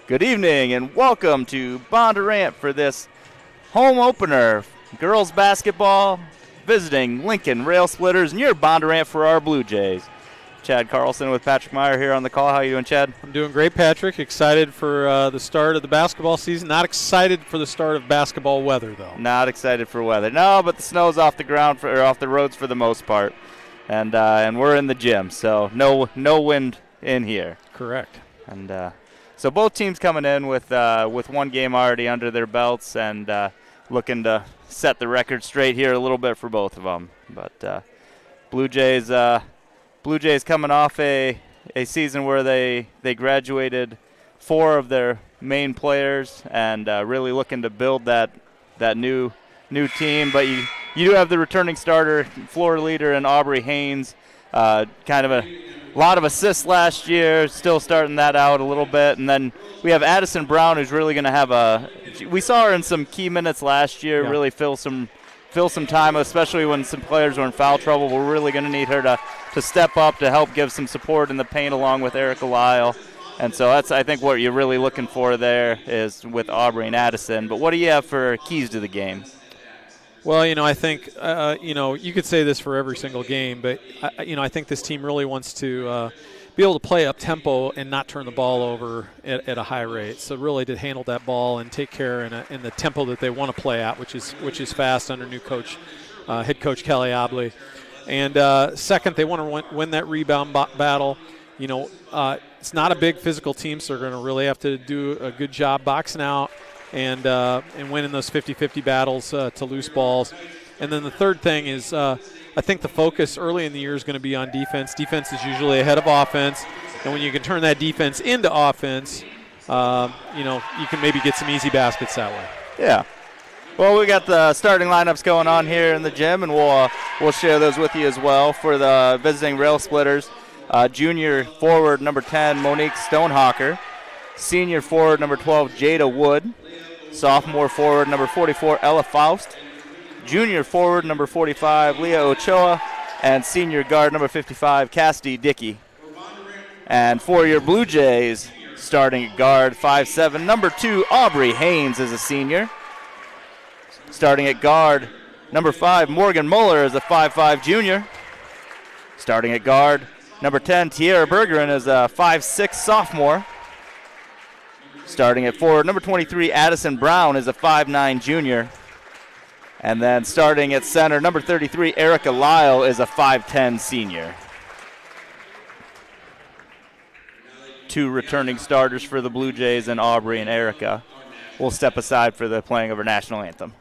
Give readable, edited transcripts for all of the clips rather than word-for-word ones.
Good evening and welcome to Bondurant for this home opener. Girls basketball visiting Lincoln Rail Splitters, and you're Bondurant for our Blue Jays. Chad Carlson with Patrick Meyer here on the call. How are you doing, Chad? I'm doing great, Patrick. Excited for the start of the basketball season. Not excited for the start of basketball weather, though. Not excited for weather. No, but the snow's off the ground or off the roads for the most part, and we're in the gym, so no wind in here. Correct. And so both teams coming in with one game already under their belts and looking to set the record straight here a little bit for both of them. But Blue Jays coming off a season where they graduated 4 of their main players and really looking to build that new team. But you do have the returning starter, floor leader in Aubrey Haynes, kind of a lot of assists last year, still starting that out a little bit. And then we have Addison Brown, who's really going to have we saw her in some key minutes last year, really fill some time, especially when some players were in foul trouble. We're really going to need her to step up to help give some support in the paint along with Erica Lyle. And so that's, I think, what you're really looking for there is with Aubrey and Addison. But what do you have for keys to the game? Well, I think, you could say this for every single game, but, I think this team really wants to be able to play up-tempo and not turn the ball over at a high rate. So really to handle that ball and take care in the tempo that they want to play at, which is fast under new coach, head coach Kelly Obley. And second, they want to win that rebound battle. It's not a big physical team, so they're going to really have to do a good job boxing out and winning those 50-50 battles to loose balls. And then the third thing is I think the focus early in the year is going to be on defense. Defense is usually ahead of offense, and when you can turn that defense into offense, you can maybe get some easy baskets that way. Yeah. Well, we got the starting lineups going on here in the gym, and we'll share those with you as well for the visiting Rail Splitters. Junior forward number 10, Monique Stonehawker. Senior forward number 12, Jada Wood. Sophomore forward number 44, Ella Faust. Junior forward number 45, Leah Ochoa. And senior guard number 55, Cassidy Dickey. And for your Blue Jays, starting at guard 5'7", number 2, Aubrey Haynes is a senior. Starting at guard number 5, Morgan Muller is a 5'5" junior. Starting at guard number 10, Tierra Bergeron is a 5'6" sophomore. Starting at forward, number 23, Addison Brown is a 5'9" junior. And then starting at center, number 33, Erica Lyle is a 5'10" senior. 2 returning starters for the Blue Jays, and Aubrey and Erica will step aside for the playing of our national anthem.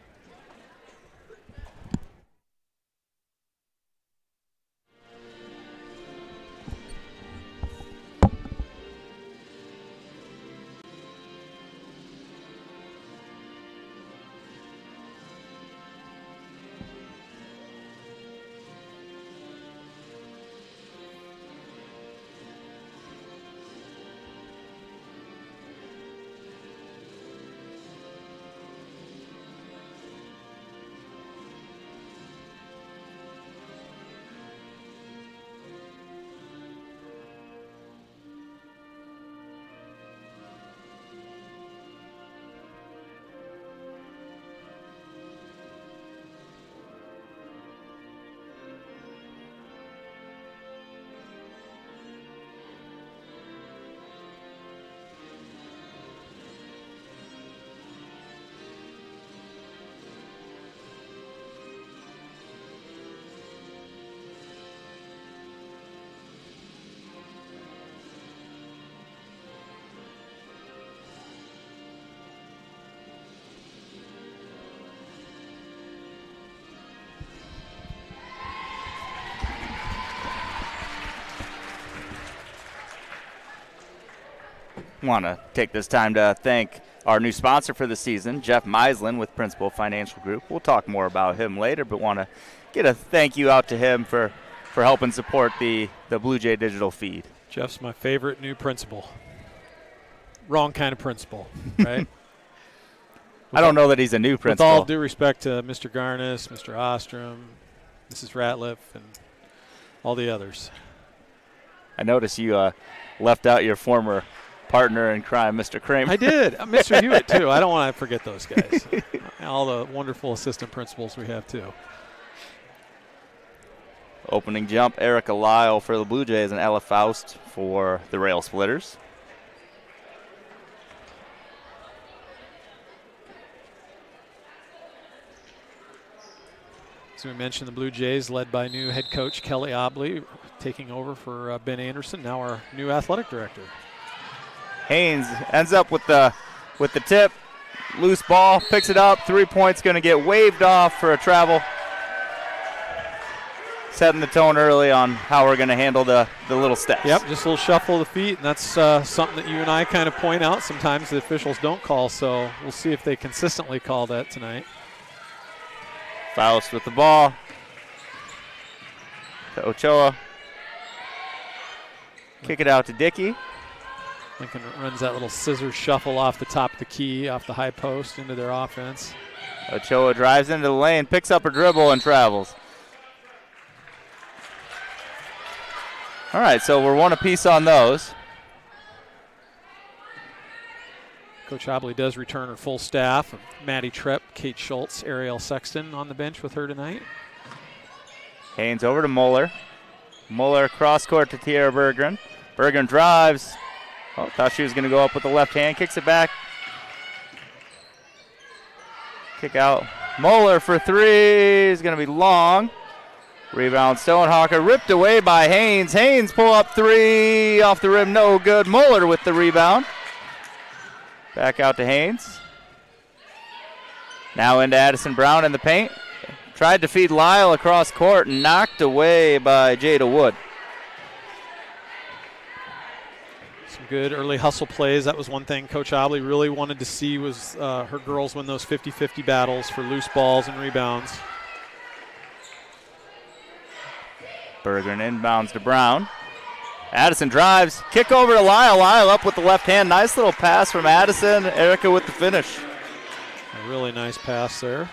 Want to take this time to thank our new sponsor for the season, Jeff Meislin with Principal Financial Group. We'll talk more about him later, but want to get a thank you out to him for helping support the Blue Jay digital feed. Jeff's my favorite new principal. Wrong kind of principal, right? I don't know that he's a new principal. With all due respect to Mr. Garnis, Mr. Ostrom, Mrs. Ratliff, and all the others. I noticed you left out your former partner in crime, Mr. Kramer. I did. Mr. Hewitt, too. I don't want to forget those guys. All the wonderful assistant principals we have, too. Opening jump, Erica Lyle for the Blue Jays and Ella Faust for the Rail Splitters. As we mentioned, the Blue Jays led by new head coach Kelly Obley, taking over for Ben Anderson, now our new athletic director. Haynes ends up with the tip. Loose ball, picks it up. 3 points going to get waved off for a travel. Setting the tone early on how we're going to handle the little steps. Yep, just a little shuffle of the feet, and that's something that you and I kind of point out. Sometimes the officials don't call, so we'll see if they consistently call that tonight. Faust with the ball. To Ochoa. Kick it out to Dickey. Lincoln runs that little scissor shuffle off the top of the key, off the high post into their offense. Ochoa drives into the lane, picks up a dribble, and travels. All right, so we're one apiece on those. Coach Obley does return her full staff. Maddie Trepp, Kate Schultz, Ariel Sexton on the bench with her tonight. Haynes over to Muller. Muller cross court to Tierra Berggren. Berggren drives. Oh, thought she was going to go up with the left hand. Kicks it back. Kick out. Muller for three is going to be long. Rebound Stonehawker ripped away by Haynes. Haynes pull up three off the rim, no good. Muller with the rebound. Back out to Haynes. Now into Addison Brown in the paint. Tried to feed Lyle across court and knocked away by Jada Wood. Some good early hustle plays. That was one thing Coach Obley really wanted to see was her girls win those 50-50 battles for loose balls and rebounds. Berggren inbounds to Brown. Addison drives. Kick over to Lyle. Lyle up with the left hand. Nice little pass from Addison. Erica with the finish. A really nice pass there.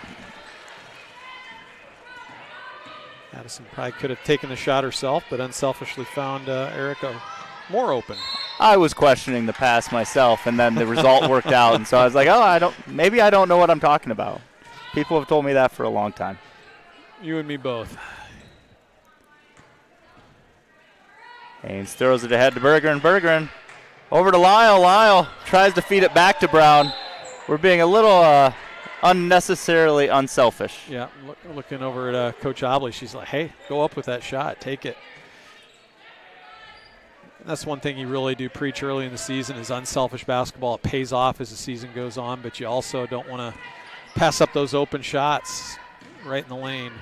Addison probably could have taken the shot herself, but unselfishly found Erica more open. I was questioning the pass myself, and then the result worked out. And so I was like, oh, maybe I don't know what I'm talking about. People have told me that for a long time. You and me both. Haynes throws it ahead to Berggren. Berggren over to Lyle. Lyle tries to feed it back to Brown. We're being a little unnecessarily unselfish. Yeah, looking over at Coach Obley, she's like, hey, go up with that shot. Take it. And that's one thing you really do preach early in the season is unselfish basketball. It pays off as the season goes on, but you also don't want to pass up those open shots right in the lane.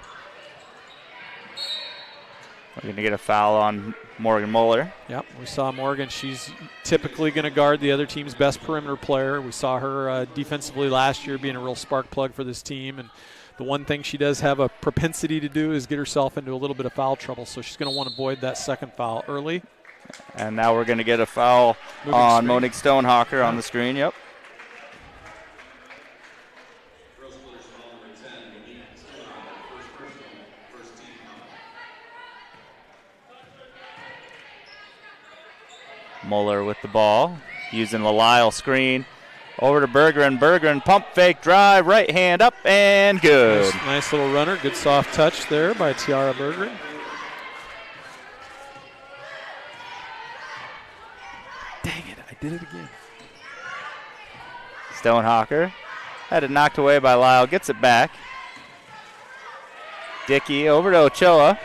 We're going to get a foul on Morgan Muller. Yep, we saw Morgan. She's typically going to guard the other team's best perimeter player. We saw her defensively last year being a real spark plug for this team. And the one thing she does have a propensity to do is get herself into a little bit of foul trouble. So she's going to want to avoid that second foul early. And now we're going to get a foul on Monique Stonehawker on the screen. Yep. Muller with the ball, using the Lyle screen. Over to Berggren. Berggren pump fake drive, right hand up and good. Nice little runner. Good soft touch there by Tiara Berggren. Dang it, I did it again. Stonehawker had it knocked away by Lyle, gets it back. Dickey over to Ochoa.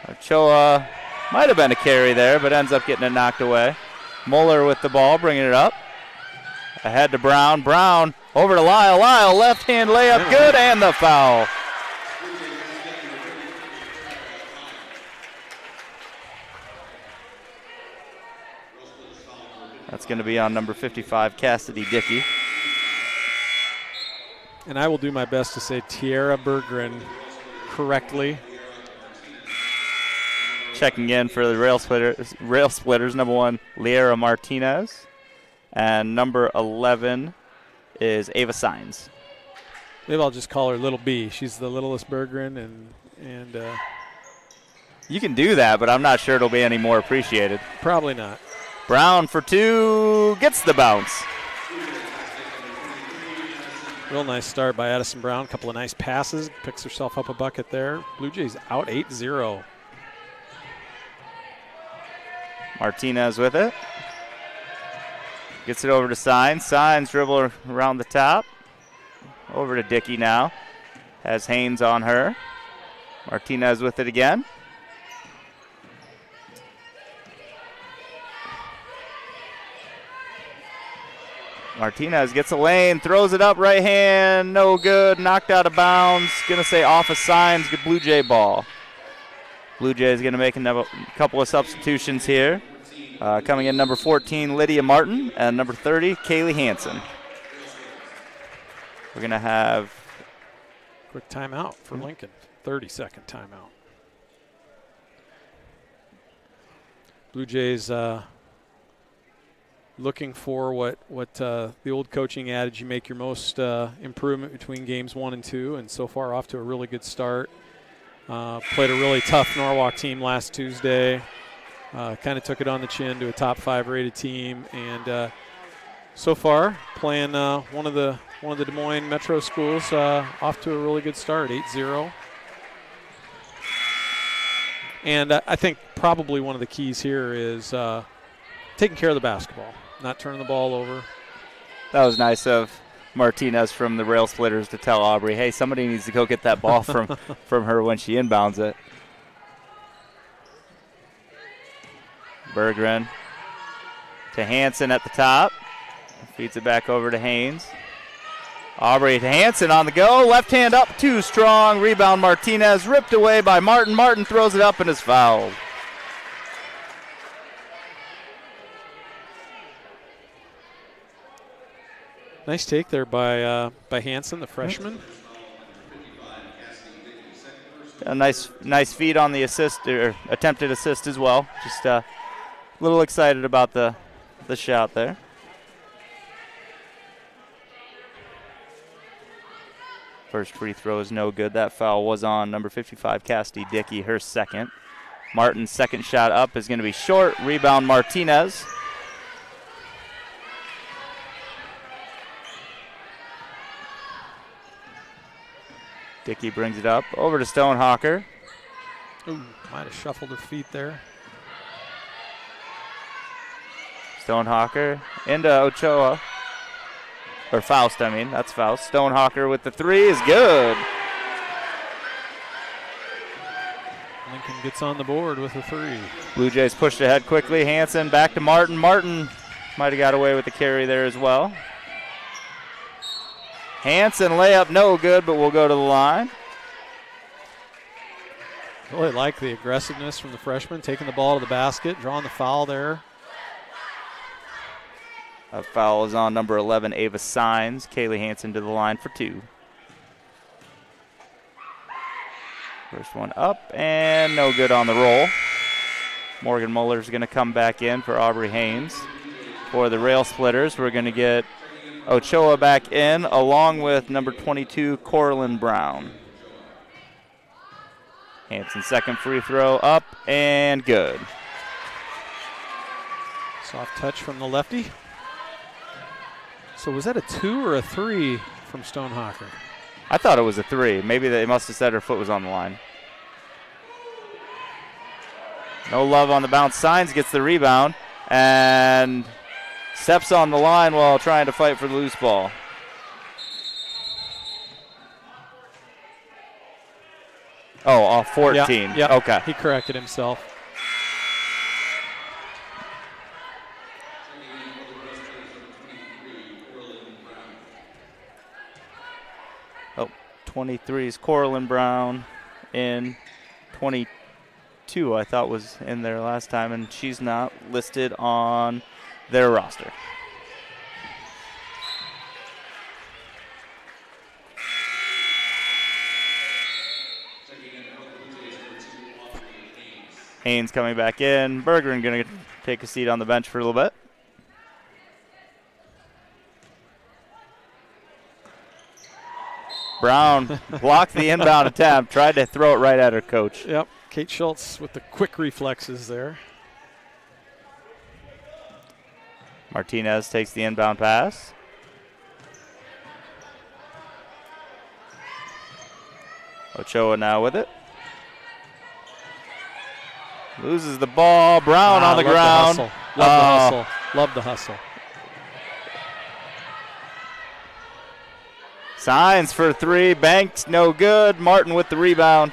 Ochoa might have been a carry there, but ends up getting it knocked away. Muller with the ball, bringing it up. Ahead to Brown. Brown over to Lyle. Lyle, left hand layup, good, and the foul. That's going to be on number 55, Cassidy Dickey. And I will do my best to say Tiara Berggren correctly. Checking in for the Rail Splitters, number 1, Liera Martinez. And number 11 is Ava Sines. Maybe I'll just call her Little B. She's the littlest Berggren, and you can do that, but I'm not sure it'll be any more appreciated. Probably not. Brown for 2, gets the bounce. Real nice start by Addison Brown. A couple of nice passes. Picks herself up a bucket there. Blue Jays out 8-0. Martinez with it. Gets it over to Signs. Signs dribble around the top. Over to Dickey now. Has Haynes on her. Martinez with it again. Martinez gets a lane, throws it up right hand, no good, knocked out of bounds. Gonna say off of Signs, good Blue Jay ball. Blue Jays gonna make a couple of substitutions here. Coming in number 14, Lydia Martin, and number 30, Kaylee Hansen. We're gonna have quick timeout for Lincoln, 30-second timeout. Blue Jays looking for what the old coaching adage, you make your most improvement between games 1 and 2, and so far off to a really good start. Played a really tough Norwalk team last Tuesday. Kind of took it on the chin to a top 5 rated team, and so far playing one of the Des Moines Metro schools off to a really good start, 8-0. And I think probably one of the keys here is taking care of the basketball, not turning the ball over. That was nice of Martinez from the Rail Splitters to tell Aubrey, hey, somebody needs to go get that ball from her when she inbounds it. Berggren to Hansen at the top. Feeds it back over to Haynes. Aubrey to Hansen on the go. Left hand up, too strong. Rebound Martinez, ripped away by Martin. Martin throws it up and is fouled. Nice take there by Hansen, the freshman. A nice feed on the assist, or attempted assist as well. Just a little excited about the shot there. First free throw is no good. That foul was on number 55, Cassidy Dickey, her second. Martin's second shot up is going to be short. Rebound Martinez. Dickey brings it up over to Stonehawker. Ooh, might have shuffled her feet there. Stonehawker into Ochoa. Or Faust, I mean. That's Faust. Stonehawker with the 3 is good. Lincoln gets on the board with a 3. Blue Jays pushed ahead quickly. Hansen back to Martin. Martin might have got away with the carry there as well. Hansen layup no good, but we'll go to the line. Really like the aggressiveness from the freshman, taking the ball to the basket, drawing the foul there. That foul is on number 11, Ava Signs. Kaylee Hansen to the line for 2. First one up and no good on the roll. Morgan Muller's going to come back in for Aubrey Haynes. For the Rail Splitters, we're going to get Ochoa back in along with number 22, Corlin Brown. Hansen second free throw up and good. Soft touch from the lefty. So was that a 2 or a 3 from Stonehawker? I thought it was a 3. Maybe they must have said her foot was on the line. No love on the bounce. Signs gets the rebound and steps on the line while trying to fight for the loose ball. Oh, off 14. Yeah, okay. He corrected himself. Oh, 23 is Corlin Brown in. 22 I thought was in there last time, and she's not listed on their roster. Haynes coming back in. Berggren going to take a seat on the bench for a little bit. Brown blocked the inbound attempt, tried to throw it right at her coach. Yep, Kate Schultz with the quick reflexes there. Martinez takes the inbound pass. Ochoa now with it. Loses the ball. Brown on the ground. Love the hustle. Love the hustle. Signs for three. Banked, no good. Martin with the rebound.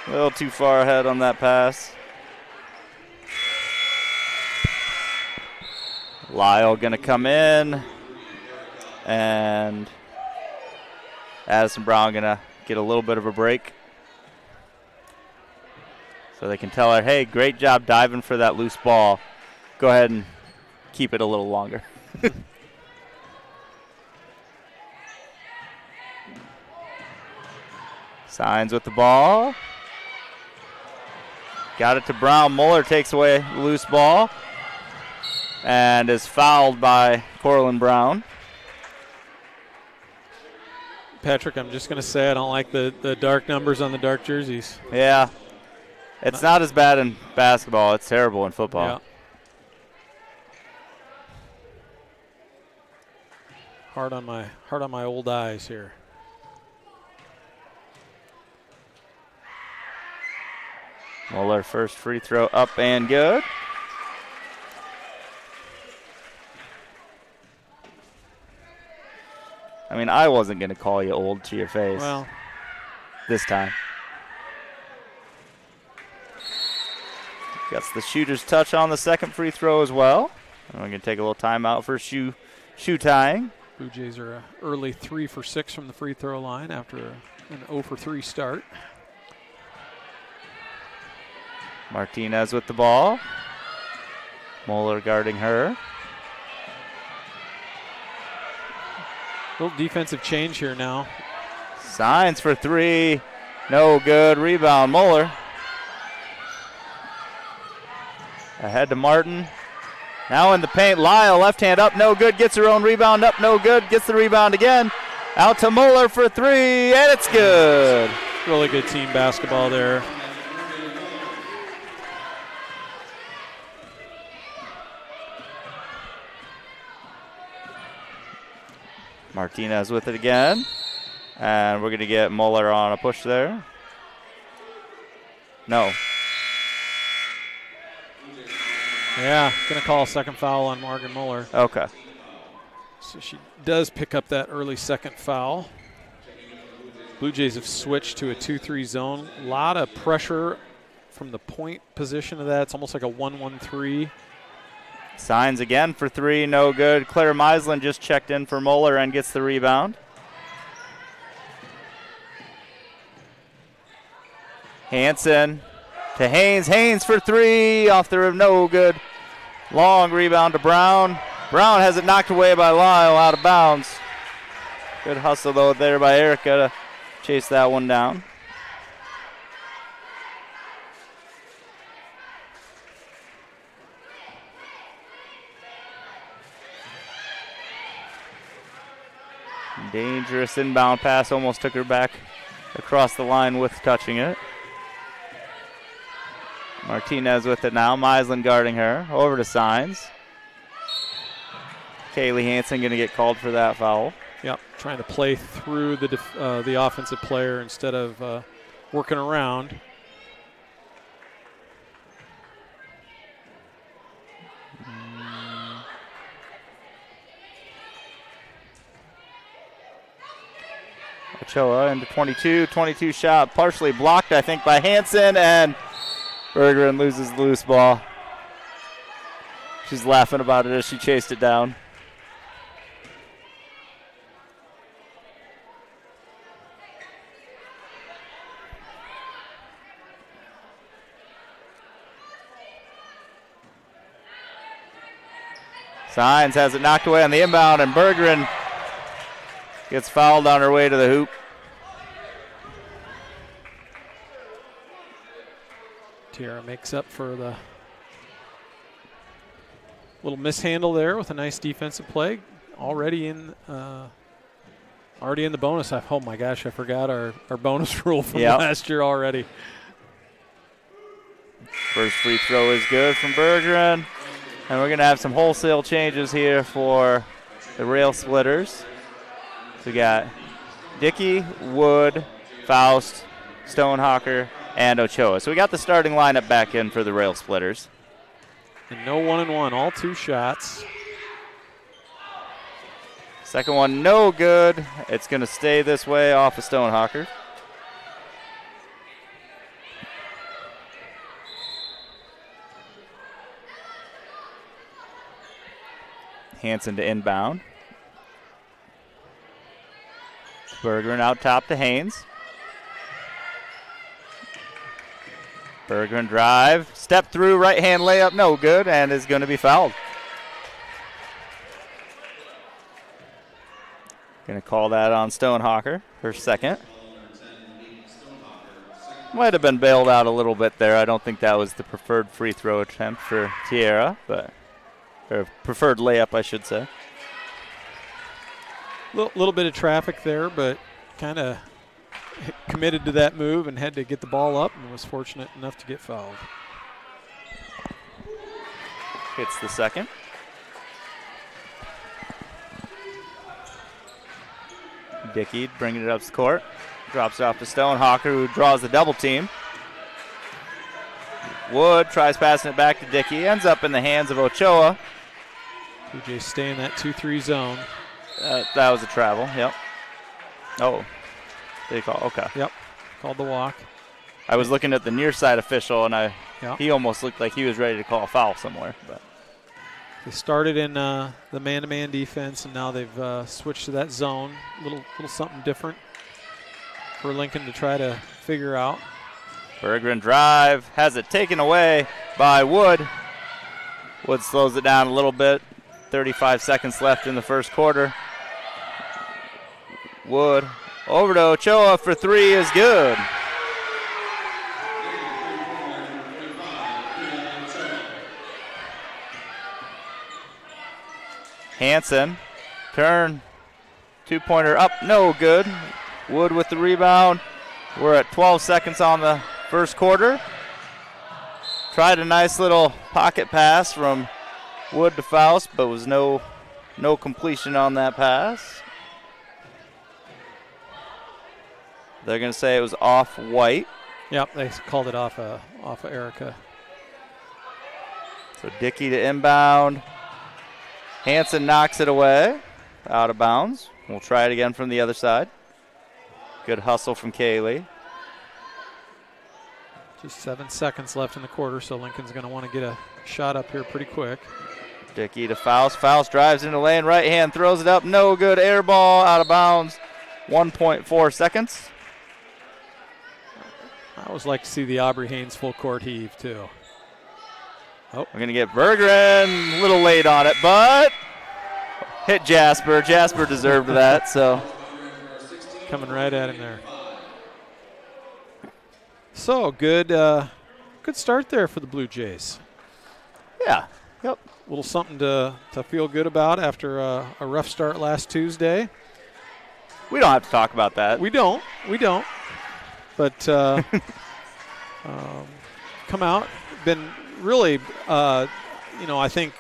A little too far ahead on that pass. Lyle going to come in. And Addison Brown going to get a little bit of a break. So they can tell her, hey, great job diving for that loose ball. Go ahead and keep it a little longer. Signs with the ball. Got it to Brown. Muller takes away the loose ball and is fouled by Corlin Brown. Patrick, I'm just going to say I don't like the dark numbers on the dark jerseys. Yeah. It's not as bad in basketball. It's terrible in football. Yeah. Hard on my old eyes here. Muller first free throw up and good. I mean, I wasn't going to call you old to your face. Well, this time. Gets the shooter's touch on the second free throw as well. And we're going to take a little timeout for shoe tying. Bluejays are an early 3 for 6 from the free throw line after an 0 for 3 start. Martinez with the ball. Muller guarding her. Little defensive change here now. Signs for three. No good. Rebound, Muller. Ahead to Martin. Now in the paint, Lyle, left hand up, no good. Gets her own rebound, up, no good. Gets the rebound again. Out to Muller for three, and it's good. Really good team basketball there. Martinez with it again. And we're going to get Muller on a push there. No. Yeah, going to call a second foul on Morgan Muller. Okay. So she does pick up that early second foul. Blue Jays have switched to a 2-3 zone. A lot of pressure from the point position of that. It's almost like a 1-1-3. Signs again for three, no good. Claire Meisland just checked in for Muller and gets the rebound. Hansen to Haynes. Haynes for three, off the rim, no good. Long rebound to Brown. Brown has it knocked away by Lyle, out of bounds. Good hustle, though, there by Erica to chase that one down. Dangerous inbound pass, almost took her back across the line with touching it. Martinez with it now. Meisland guarding her. Over to Signs. Kaylee Hansen going to get called for that foul. Yep, trying to play through the offensive player instead of working around. Ochoa into 22 shot, partially blocked, I think, by Hansen, and Bergeron loses the loose ball. She's laughing about it as she chased it down. Signs has it knocked away on the inbound, and Bergeron gets fouled on her way to the hoop. Tiara makes up for the little mishandle there with a nice defensive play. Already in the bonus. Oh my gosh, I forgot our bonus rule from last year already. First free throw is good from Bergeron. And we're going to have some wholesale changes here for the Rail Splitters. So we got Dickey, Wood, Faust, Stonehawker, and Ochoa. So we got the starting lineup back in for the Rail Splitters. And no 1-and-1, all 2 shots. Second one, no good. It's going to stay this way off of Stonehawker. Hansen to inbound. Bergeron out top to Haynes. Bergeron drive, step through, right hand layup, no good, and is going to be fouled. Going to call that on Stonehawker, her second. Might have been bailed out a little bit there. I don't think that was the preferred free throw attempt for Tierra, but or preferred layup, I should say. Little bit of traffic there, but kind of committed to that move and had to get the ball up and was fortunate enough to get fouled. Hits the second. Dickey bringing it up the court. Drops it off to Stonehawker, who draws the double team. Wood tries passing it back to Dickey. Ends up in the hands of Ochoa. Bluejays stay in that 2-3 zone. That was a travel, yep. Oh, they call, okay. Yep, called the walk. I was looking at the near side official, and yep. He almost looked like he was ready to call a foul somewhere. But they started in the man-to-man defense, and now they've switched to that zone. Little something different for Lincoln to try to figure out. Bergeron drive, has it taken away by Wood. Wood slows it down a little bit. 35 seconds left in the first quarter. Wood over to Ochoa for three is good. Hansen, turn, two-pointer up, no good. Wood with the rebound. We're at 12 seconds on the first quarter. Tried a nice little pocket pass from Wood to Faust, but was no completion on that pass. They're going to say it was off White. Yep, they called it off of Erica. So Dickey to inbound. Hansen knocks it away, out of bounds. We'll try it again from the other side. Good hustle from Kaylee. Just 7 seconds left in the quarter, so Lincoln's going to want to get a shot up here pretty quick. Dickey to Faust. Faust drives into lane, right hand, throws it up. No good. Air ball, out of bounds. 1.4 seconds. I always like to see the Aubrey Haynes full court heave, too. Oh, we're going to get Bergeron. A little late on it, but hit Jasper. Jasper deserved that, so. Coming right at him there. So, good start there for the Blue Jays. Yeah. Yep. A little something to feel good about after a rough start last Tuesday. We don't have to talk about that. We don't. But come out, been really, I think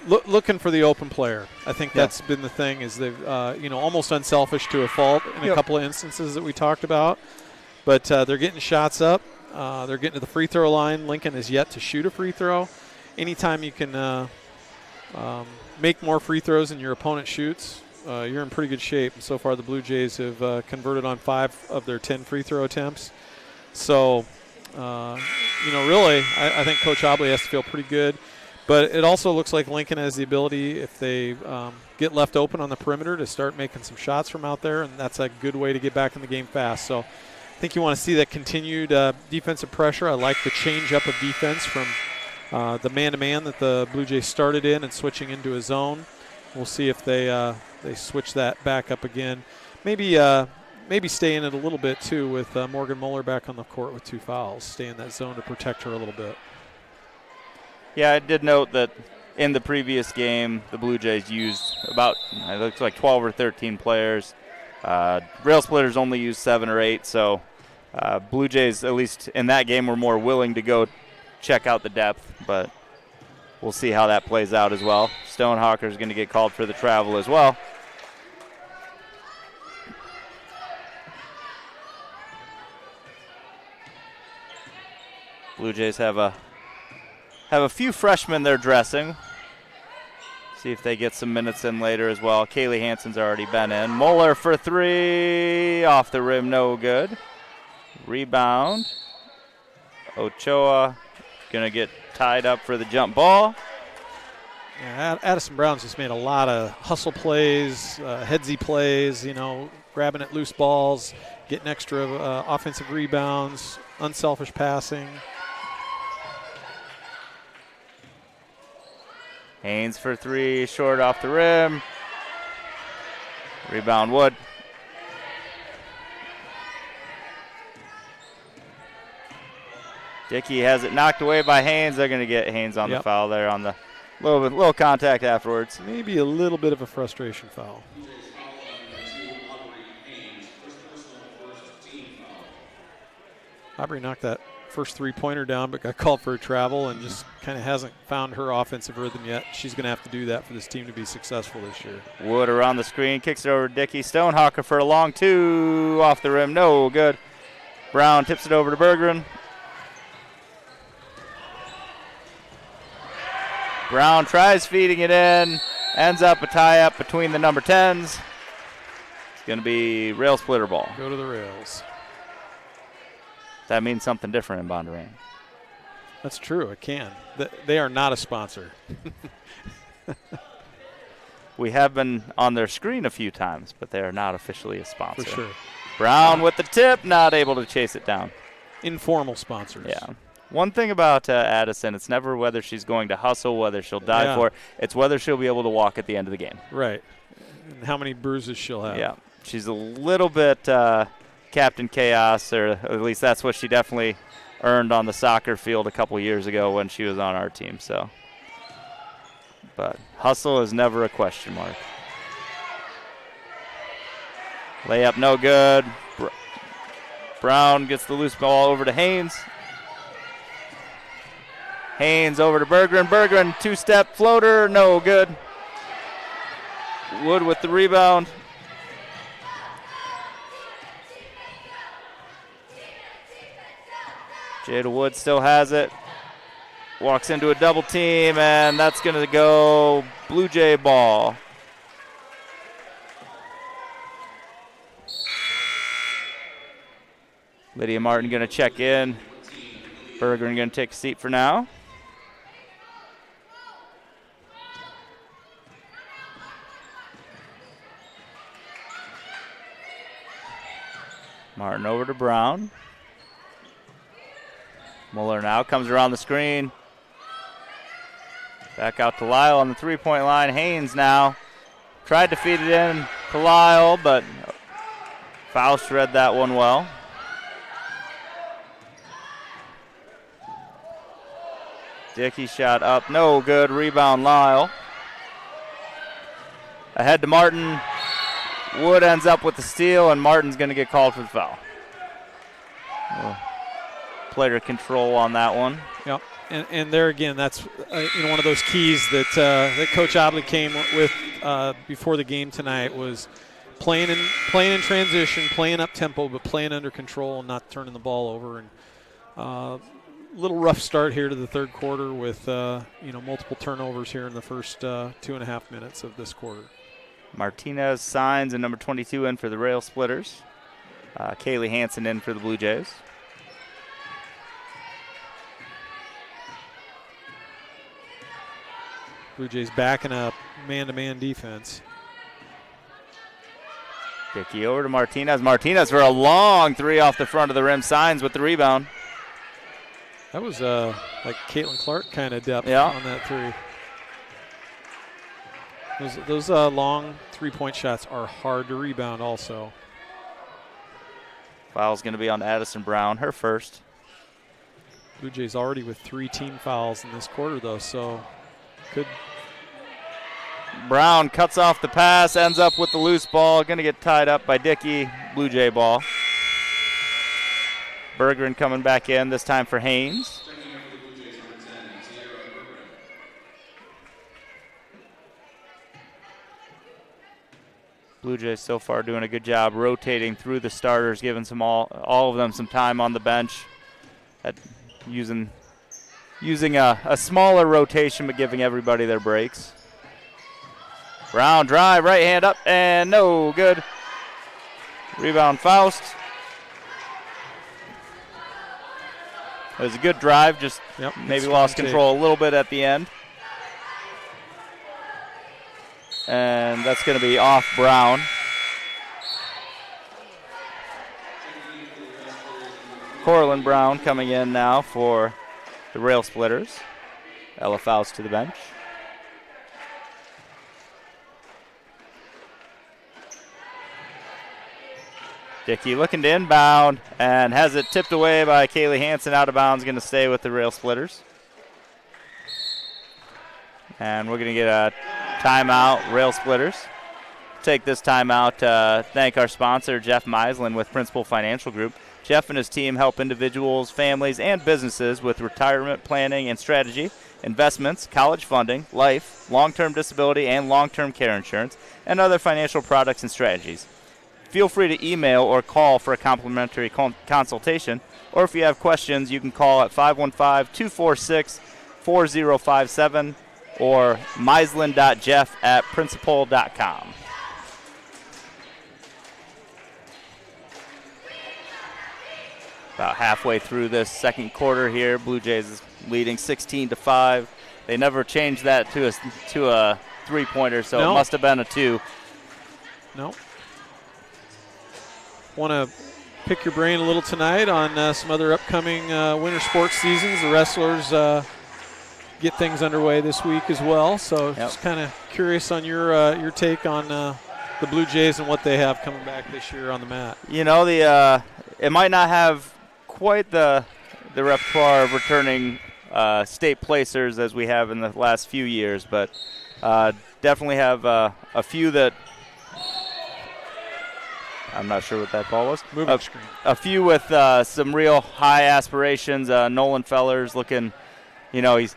looking for the open player. I think that's been the thing is they've, almost unselfish to a fault in a couple of instances that we talked about. But they're getting shots up. They're getting to the free throw line. Lincoln is yet to shoot a free throw. Anytime you can make more free throws than your opponent shoots, you're in pretty good shape. And so far the Blue Jays have converted on 5 of their 10 free throw attempts. So, really, I think Coach Obley has to feel pretty good. But it also looks like Lincoln has the ability, if they get left open on the perimeter, to start making some shots from out there, and that's a good way to get back in the game fast. So I think you want to see that continued defensive pressure. I like the change up of defense from the man-to-man that the Blue Jays started in and switching into a zone. We'll see if they switch that back up again. Maybe stay in it a little bit, too, with Morgan Muller back on the court with 2 fouls. Stay in that zone to protect her a little bit. Yeah, I did note that in the previous game, the Blue Jays used about, it looks like 12 or 13 players. Rail Splitters only used 7 or 8, so Blue Jays, at least in that game, were more willing to go check out the depth, but we'll see how that plays out as well. Stonehawker is going to get called for the travel as well. Blue Jays have a few freshmen they're dressing. See if they get some minutes in later as well. Kaylee Hansen's already been in. Muller for three. Off the rim, no good. Rebound. Ochoa going to get tied up for the jump ball. Yeah, Addison Brown's just made a lot of hustle plays, headsy plays, grabbing at loose balls, getting extra offensive rebounds, unselfish passing. Haynes for three, short off the rim. Rebound Wood. Dickey has it knocked away by Haynes. They're going to get Haynes on the foul there on the little contact afterwards. Maybe a little bit of a frustration foul. Aubrey knocked that first three-pointer down, but got called for a travel and just kind of hasn't found her offensive rhythm yet. She's going to have to do that for this team to be successful this year. Wood around the screen, kicks it over to Dickey. Stonehawker for a long two, off the rim, no good. Brown tips it over to Bergeron. Brown tries feeding it in, ends up a tie-up between the number 10s. It's going to be rail splitter ball. Go to the rails. That means something different in Bondurant. That's true. It can. They are not a sponsor. We have been on their screen a few times, but they are not officially a sponsor. For sure. Brown with the tip, not able to chase it down. Informal sponsors. Yeah. One thing about Addison, it's never whether she's going to hustle, whether she'll dive for it. It's whether she'll be able to walk at the end of the game. Right. And how many bruises she'll have. Yeah. She's a little bit Captain Chaos, or at least that's what she definitely earned on the soccer field a couple years ago when she was on our team. So, but hustle is never a question mark. Layup no good. Brown gets the loose ball over to Haynes. Haynes over to Bergeron. Bergeron, two-step floater, no good. Wood with the rebound. Jada Wood still has it. Walks into a double team, and that's going to go Blue Jay ball. Lydia Martin going to check in. Bergeron going to take a seat for now. Martin over to Brown. Muller now comes around the screen. Back out to Lyle on the three-point line. Haynes now tried to feed it in to Lyle, but Faust read that one well. Dickey shot up, no good. Rebound Lyle. Ahead to Martin. Wood ends up with the steal, and Martin's going to get called for the foul. Player control on that one. Yep, and there again, that's one of those keys that that Coach Obley came with before the game tonight was playing in transition, playing up tempo, but playing under control and not turning the ball over. And little rough start here to the third quarter with multiple turnovers here in the first 2.5 minutes of this quarter. Martinez signs and number 22 in for the Rail Splitters. Kaylee Hansen in for the Blue Jays. Blue Jays backing up man-to-man defense. Dickey over to Martinez. Martinez for a long three off the front of the rim. Signs with the rebound. That was like Caitlin Clark kind of depth on that three. Those long three-point shots are hard to rebound also. Foul's going to be on Addison Brown, her first. Blue Jays already with 3 team fouls in this quarter, though, so could. Brown cuts off the pass, ends up with the loose ball. Going to get tied up by Dickey. Blue Jay ball. Bergeron coming back in, this time for Haynes. Blue Jays so far doing a good job rotating through the starters, giving all of them some time on the bench, using a smaller rotation but giving everybody their breaks. Brown drive, right hand up, and no good. Rebound Faust. It was a good drive, just maybe lost control a little bit at the end. And that's going to be off Brown. Corlin Brown coming in now for the Rail Splitters. Ella Faust to the bench. Dickey looking to inbound and has it tipped away by Kaylee Hansen, out of bounds, going to stay with the Rail Splitters. And we're going to get a timeout, Rail Splitters. Take this timeout to thank our sponsor, Jeff Meislin with Principal Financial Group. Jeff and his team help individuals, families, and businesses with retirement planning and strategy, investments, college funding, life, long-term disability, and long-term care insurance, and other financial products and strategies. Feel free to email or call for a complimentary consultation, or if you have questions, you can call at 515-246-4057 or meislin.jeff@principal.com. About halfway through this second quarter here, Blue Jays is leading 16-5. They never changed that to a three-pointer, so it must have been a 2. No. Want to pick your brain a little tonight on some other upcoming winter sports seasons. The wrestlers get things underway this week as well, so just kind of curious on your take on the Blue Jays and what they have coming back this year on the mat. You know, it might not have quite the repertoire of returning state placers as we have in the last few years, but definitely have a few that I'm not sure what that ball was. Moving screen. A few with some real high aspirations. Nolan Fellers looking, he's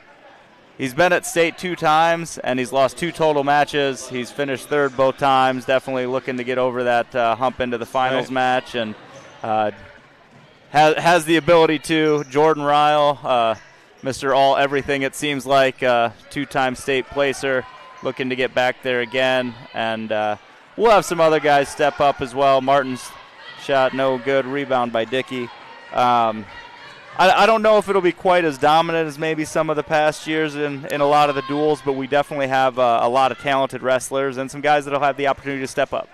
been at state 2 times and he's lost 2 total matches. He's finished 3rd both times. Definitely looking to get over that hump into the finals match, and has the ability to. Jordan Ryle, Mr. All Everything, it seems like, 2-time state placer, looking to get back there again. And we'll have some other guys step up as well. Martin's shot no good. Rebound by Dickey. I don't know if it'll be quite as dominant as maybe some of the past years in a lot of the duels, but we definitely have a lot of talented wrestlers and some guys that will have the opportunity to step up.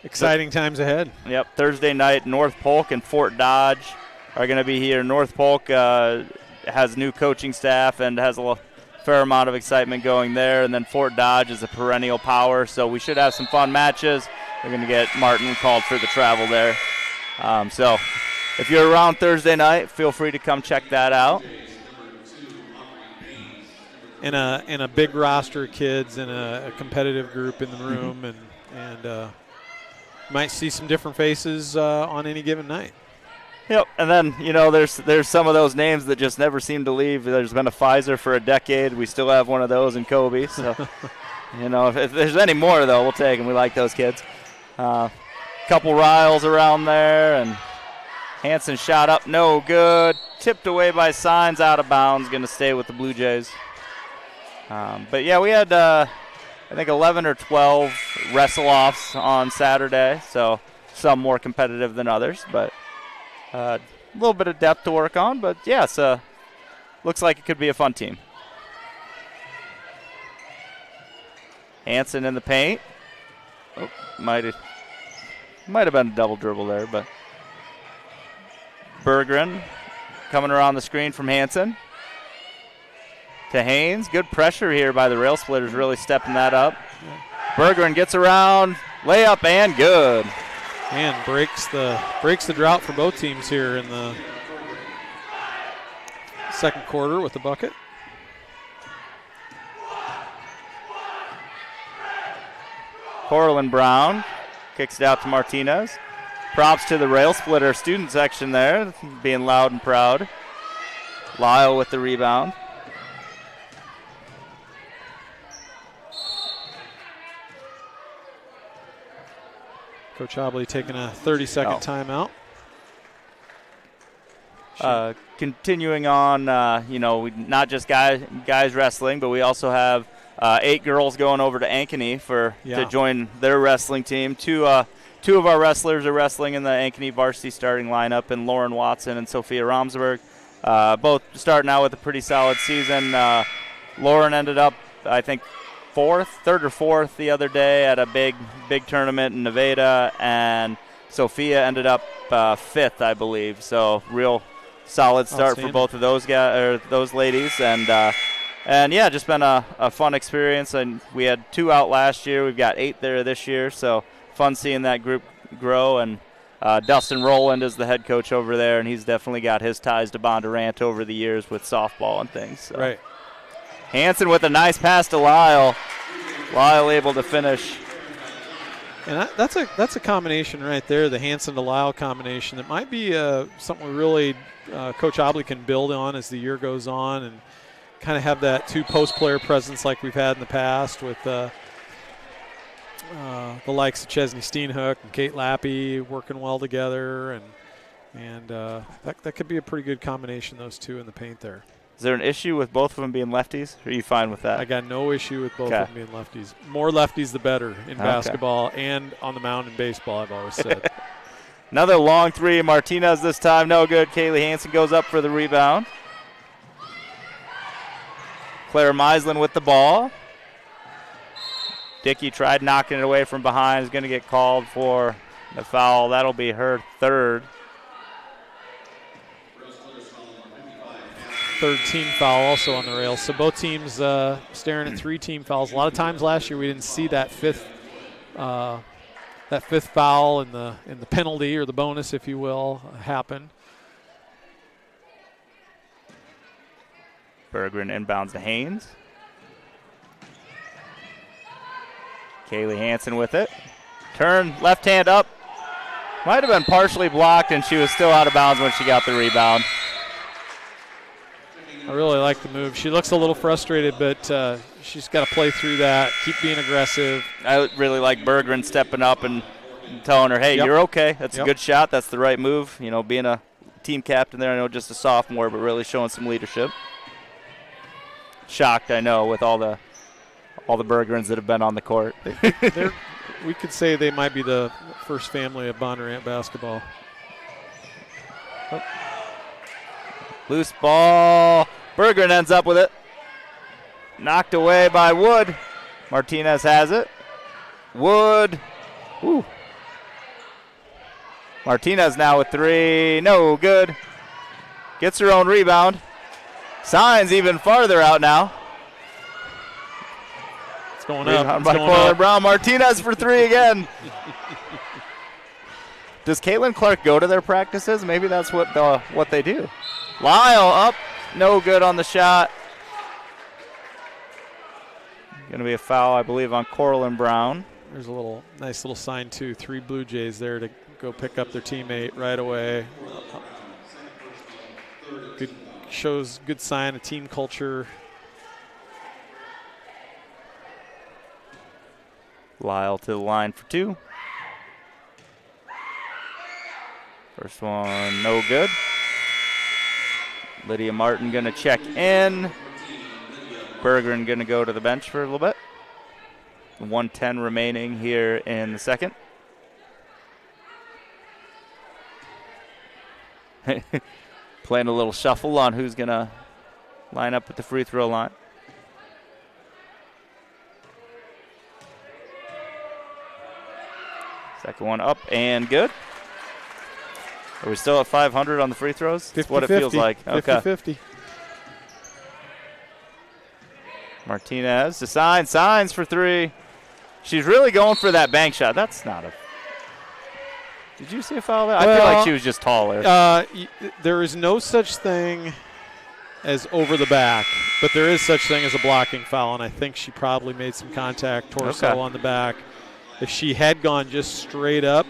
Exciting times ahead. Yep, Thursday night, North Polk and Fort Dodge are going to be here. North Polk has new coaching staff and has a fair amount of excitement going there, and then Fort Dodge is a perennial power, so we should have some fun matches. We're going to get Martin called for the travel there. So if you're around Thursday night, feel free to come check that out. In a big roster of kids and a competitive group in the room, and might see some different faces on any given night. Yep, and then, there's some of those names that just never seem to leave. There's been a Pfizer for a decade. We still have one of those in Kobe. So, if there's any more, though, we'll take them. We like those kids. Couple Riles around there, and Hansen shot up, no good. Tipped away by Signs, out of bounds, going to stay with the Blue Jays. But, yeah, we had, I think, 11 or 12 wrestle-offs on Saturday, so some more competitive than others, but a little bit of depth to work on. But, yeah, so looks like it could be a fun team. Hansen in the paint. Oh, might have been a double dribble there, but Berggren coming around the screen from Hansen to Haynes. Good pressure here by the Rail Splitters, really stepping that up. Berggren gets around, layup, and good. And breaks the drought for both teams here in the second quarter with the bucket. Corlin Brown kicks it out to Martinez. Props to the Rail Splitter student section there, being loud and proud. Lyle with the rebound. Coach Obley taking a 30-second timeout. Continuing on, not just guys wrestling, but we also have 8 girls going over to Ankeny to join their wrestling team. Two of our wrestlers are wrestling in the Ankeny varsity starting lineup, and Lauren Watson and Sophia Romsberg, both starting out with a pretty solid season. Lauren ended up, I think, third or fourth the other day at a big tournament in Nevada, and Sophia ended up 5th, I believe. So real solid start for both of those guys or those ladies, and just been a fun experience. And we had 2 out last year. We've got 8 there this year, so fun seeing that group grow. And Dustin Rowland is the head coach over there, and he's definitely got his ties to Bondurant over the years with softball and things. So. Right. Hanson with a nice pass to Lyle. Lyle able to finish. And that's a combination right there, the Hanson to Lyle combination. That might be something we really Coach Obley can build on as the year goes on, and kind of have that 2 post player presence like we've had in the past with the likes of Chesney Steenhook and Kate Lappy working well together, and that could be a pretty good combination, those 2 in the paint there. Is there an issue with both of them being lefties, or are you fine with that? I got no issue with both of them being lefties. More lefties, the better in basketball and on the mound in baseball, I've always said. Another long 3. Martinez this time, no good. Kaylee Hanson goes up for the rebound. Claire Meislin with the ball. Dickey tried knocking it away from behind. Is going to get called for the foul. That'll be her 3rd. 3rd team foul also on the rails. So both teams staring at 3 team fouls. A lot of times last year we didn't see that 5th foul in the penalty, or the bonus, if you will, happen. Berggren inbounds to Haynes. Kaylee Hanson with it. Turn, left hand up. Might have been partially blocked, and she was still out of bounds when she got the rebound. I really like the move. She looks a little frustrated, but she's got to play through that, keep being aggressive. I really like Berggren stepping up and telling her, hey, you're okay. That's a good shot. That's the right move. Being a team captain there, I know just a sophomore, but really showing some leadership. Shocked, I know, with all the Berggrens that have been on the court. We could say they might be the first family of Bondurant basketball. Oh. Loose ball. Berggren ends up with it. Knocked away by Wood. Martinez has it. Wood. Woo. Martinez now with 3. No good. Gets her own rebound. Signs even farther out now. It's going up. By Corlin Brown. Martinez for 3 again. Does Caitlin Clark go to their practices? Maybe that's what they do. Lyle up. No good on the shot. Going to be a foul, I believe, on Corlin Brown. There's a nice little sign, too. 3 Blue Jays there to go pick up their teammate right away. Shows good sign of team culture. Lyle to the line for 2. First one, no good. Lydia Martin going to check in. Berggren going to go to the bench for a little bit. 1:10 remaining here in the second. Playing a little shuffle on who's going to line up at the free throw line. Second one up and good. Are we still at 500 on the free throws? That's what it feels like. Okay. 50-50. Martinez to signs for 3. She's really going for that bank shot. That's not a. Did you see a foul there? I feel like she was just taller. There is no such thing as over the back, but there is such thing as a blocking foul, and I think she probably made some contact, torso on the back. If she had gone just straight up,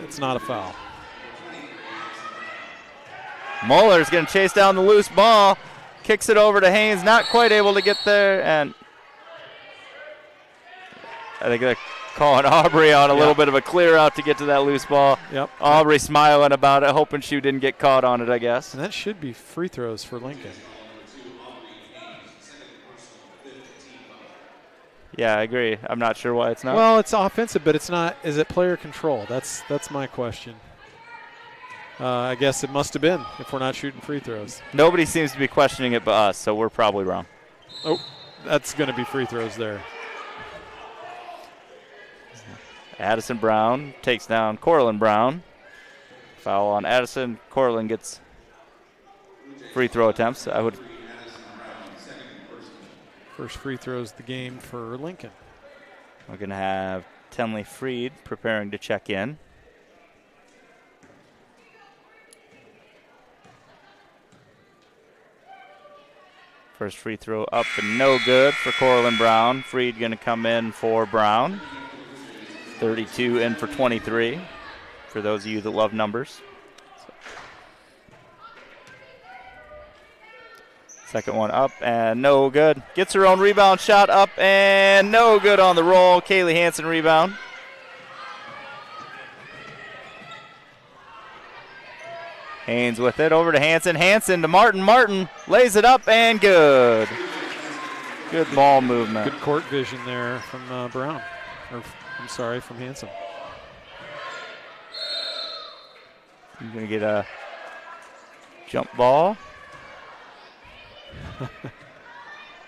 it's not a foul. Muller's going to chase down the loose ball. Kicks it over to Haynes, not quite able to get there, and I think they're calling Aubrey on a little bit of a clear out to get to that loose ball. Yep. Aubrey smiling about it, hoping she didn't get caught on it, I guess. And that should be free throws for Lincoln. Yeah, I agree. I'm not sure why it's not. Well, it's offensive, but it's not. Is it player control? That's my question. I guess it must have been if we're not shooting free throws. Nobody seems to be questioning it but us, so we're probably wrong. Oh, that's going to be free throws there. Addison Brown takes down Corlin Brown. Foul on Addison. Corlin gets free throw attempts. First free throws of the game for Lincoln. We're going to have Tenley Freed preparing to check in. First free throw up and no good for Corlin Brown. Freed going to come in for Brown. 32 in for 23 for those of you that love numbers. Second one up and no good. Gets her own rebound shot up and no good on the roll. Kaylee Hansen rebound. Haynes with it over to Hansen. Hansen to Martin. Martin lays it up and good. Good ball movement. Good court vision there from Brown. Or, I'm sorry, from Hansen. You're going to get a jump ball.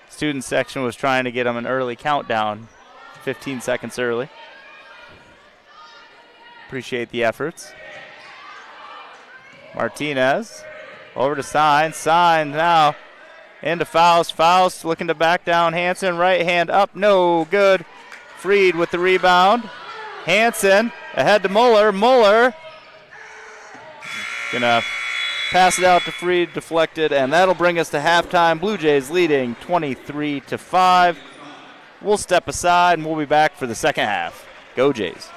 Student section was trying to get him an early countdown, 15 seconds early. Appreciate the efforts. Martinez over to Sign. Sign now into Faust. Faust looking to back down Hansen. Right hand up, no good. Freed with the rebound. Hansen ahead to Muller. Muller gonna pass it out to Freed, deflected, and that'll bring us to halftime. Blue Jays leading 23-5. We'll step aside and we'll be back for the second half. Go Jays.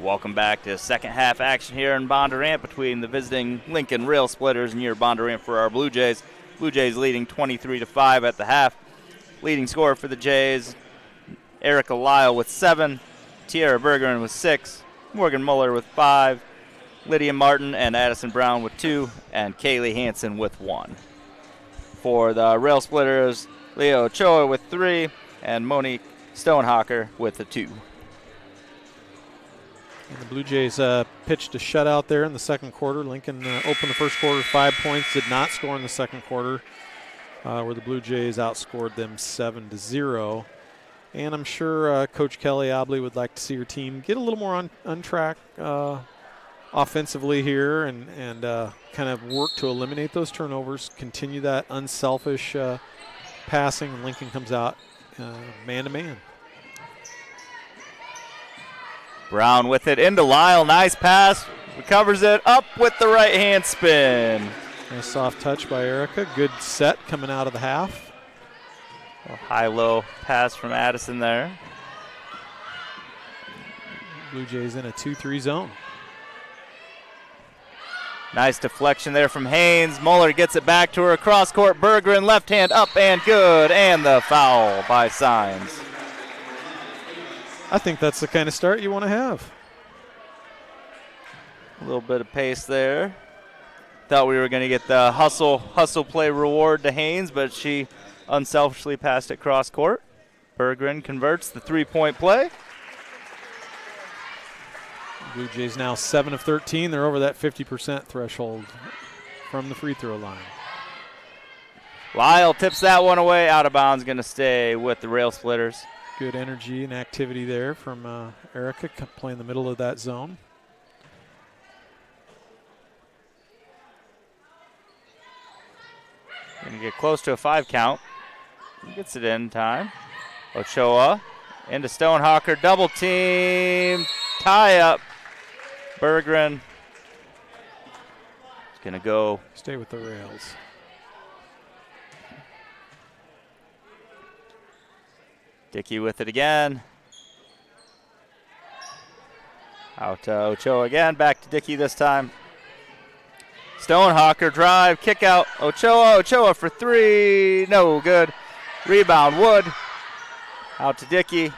Welcome back to second half action here in Bondurant between the visiting Lincoln Rail Splitters and your Bondurant for our Blue Jays. Blue Jays leading 23-5 at the half. Leading scorer for the Jays, Erica Lyle with 7, Tiara Bergeron with 6, Morgan Muller with 5, Lydia Martin and Addison Brown with 2, and Kaylee Hansen with 1. For the Rail Splitters, Leo Ochoa with 3, and Monique Stonehawker with a 2. And the Blue Jays pitched a shutout there in the second quarter. Lincoln opened the first quarter 5 points, did not score in the second quarter, where the Blue Jays outscored them 7-0. And I'm sure Coach Kelly Obley would like to see her team get a little more on track offensively here and kind of work to eliminate those turnovers, continue that unselfish passing, and Lincoln comes out man-to-man. Brown with it into Lyle. Nice pass. Recovers it up with the right-hand spin. Nice soft touch by Erica. Good set coming out of the half. A high-low pass from Addison there. Blue Jays in a 2-3 zone. Nice deflection there from Haynes. Muller gets it back to her across court. Bergeron left hand up and good. And the foul by Signs. I think that's the kind of start you want to have. A little bit of pace there. Thought we were going to get the hustle play reward to Haynes, but she unselfishly passed it cross court. Bergeron converts the 3-point play. Blue Jays now 7 of 13. They're over that 50% threshold from the free throw line. Lyle tips that one away. Out of bounds, going to stay with the Rail Splitters. Good energy and activity there from Erica playing the middle of that zone. Going to get close to a 5 count. Gets it in time. Ochoa into Stonehawker. Double team. Tie up. Bergeron is going to go. Stay with the rails. Dickey with it again. Out to Ochoa again. Back to Dickey this time. Stonehawker drive, kick out. Ochoa for 3. No good. Rebound Wood. Out to Dickey.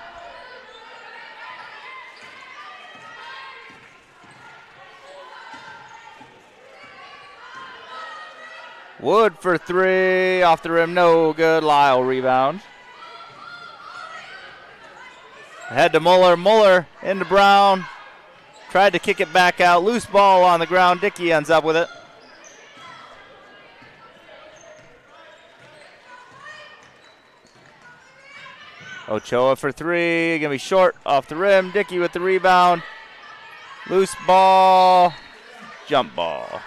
Wood for 3. Off the rim, no good. Lyle rebound. Ahead to Muller. Muller into Brown. Tried to kick it back out. Loose ball on the ground. Dickey ends up with it. Ochoa for 3. Going to be short off the rim. Dickey with the rebound. Loose ball. Jump ball.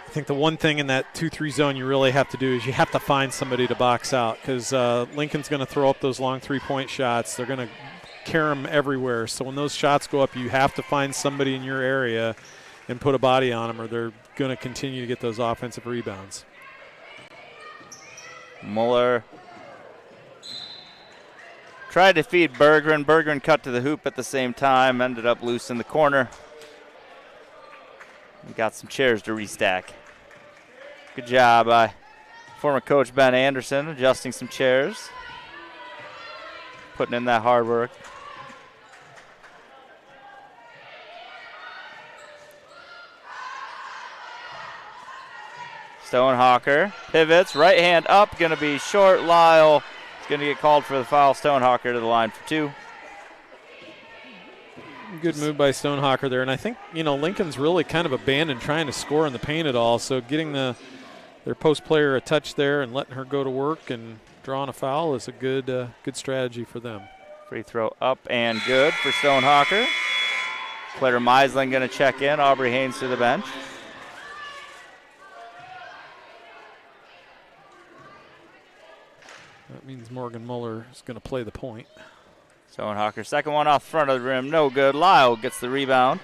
I think the one thing in that 2-3 zone you really have to do is you have to find somebody to box out because Lincoln's going to throw up those long 3-point shots. They're going to carry them everywhere. So when those shots go up, you have to find somebody in your area and put a body on them or they're going to continue to get those offensive rebounds. Muller tried to feed Bergeron. Bergeron cut to the hoop at the same time. Ended up loose in the corner. We got some chairs to restack. Good job by former coach Ben Anderson adjusting some chairs. Putting in that hard work. Stonehawker pivots, right hand up, going to be short. Lyle is going to get called for the foul. Stonehawker to the line for 2. Good move by Stonehawker there, and I think Lincoln's really kind of abandoned trying to score in the paint at all. So getting their post player a touch there and letting her go to work and drawing a foul is a good strategy for them. Free throw up and good for Stonehawker. Claire Meisling going to check in. Aubrey Haynes to the bench. That means Morgan Muller is going to play the point. Stonehawker, second one off front of the rim, no good. Lyle gets the rebound.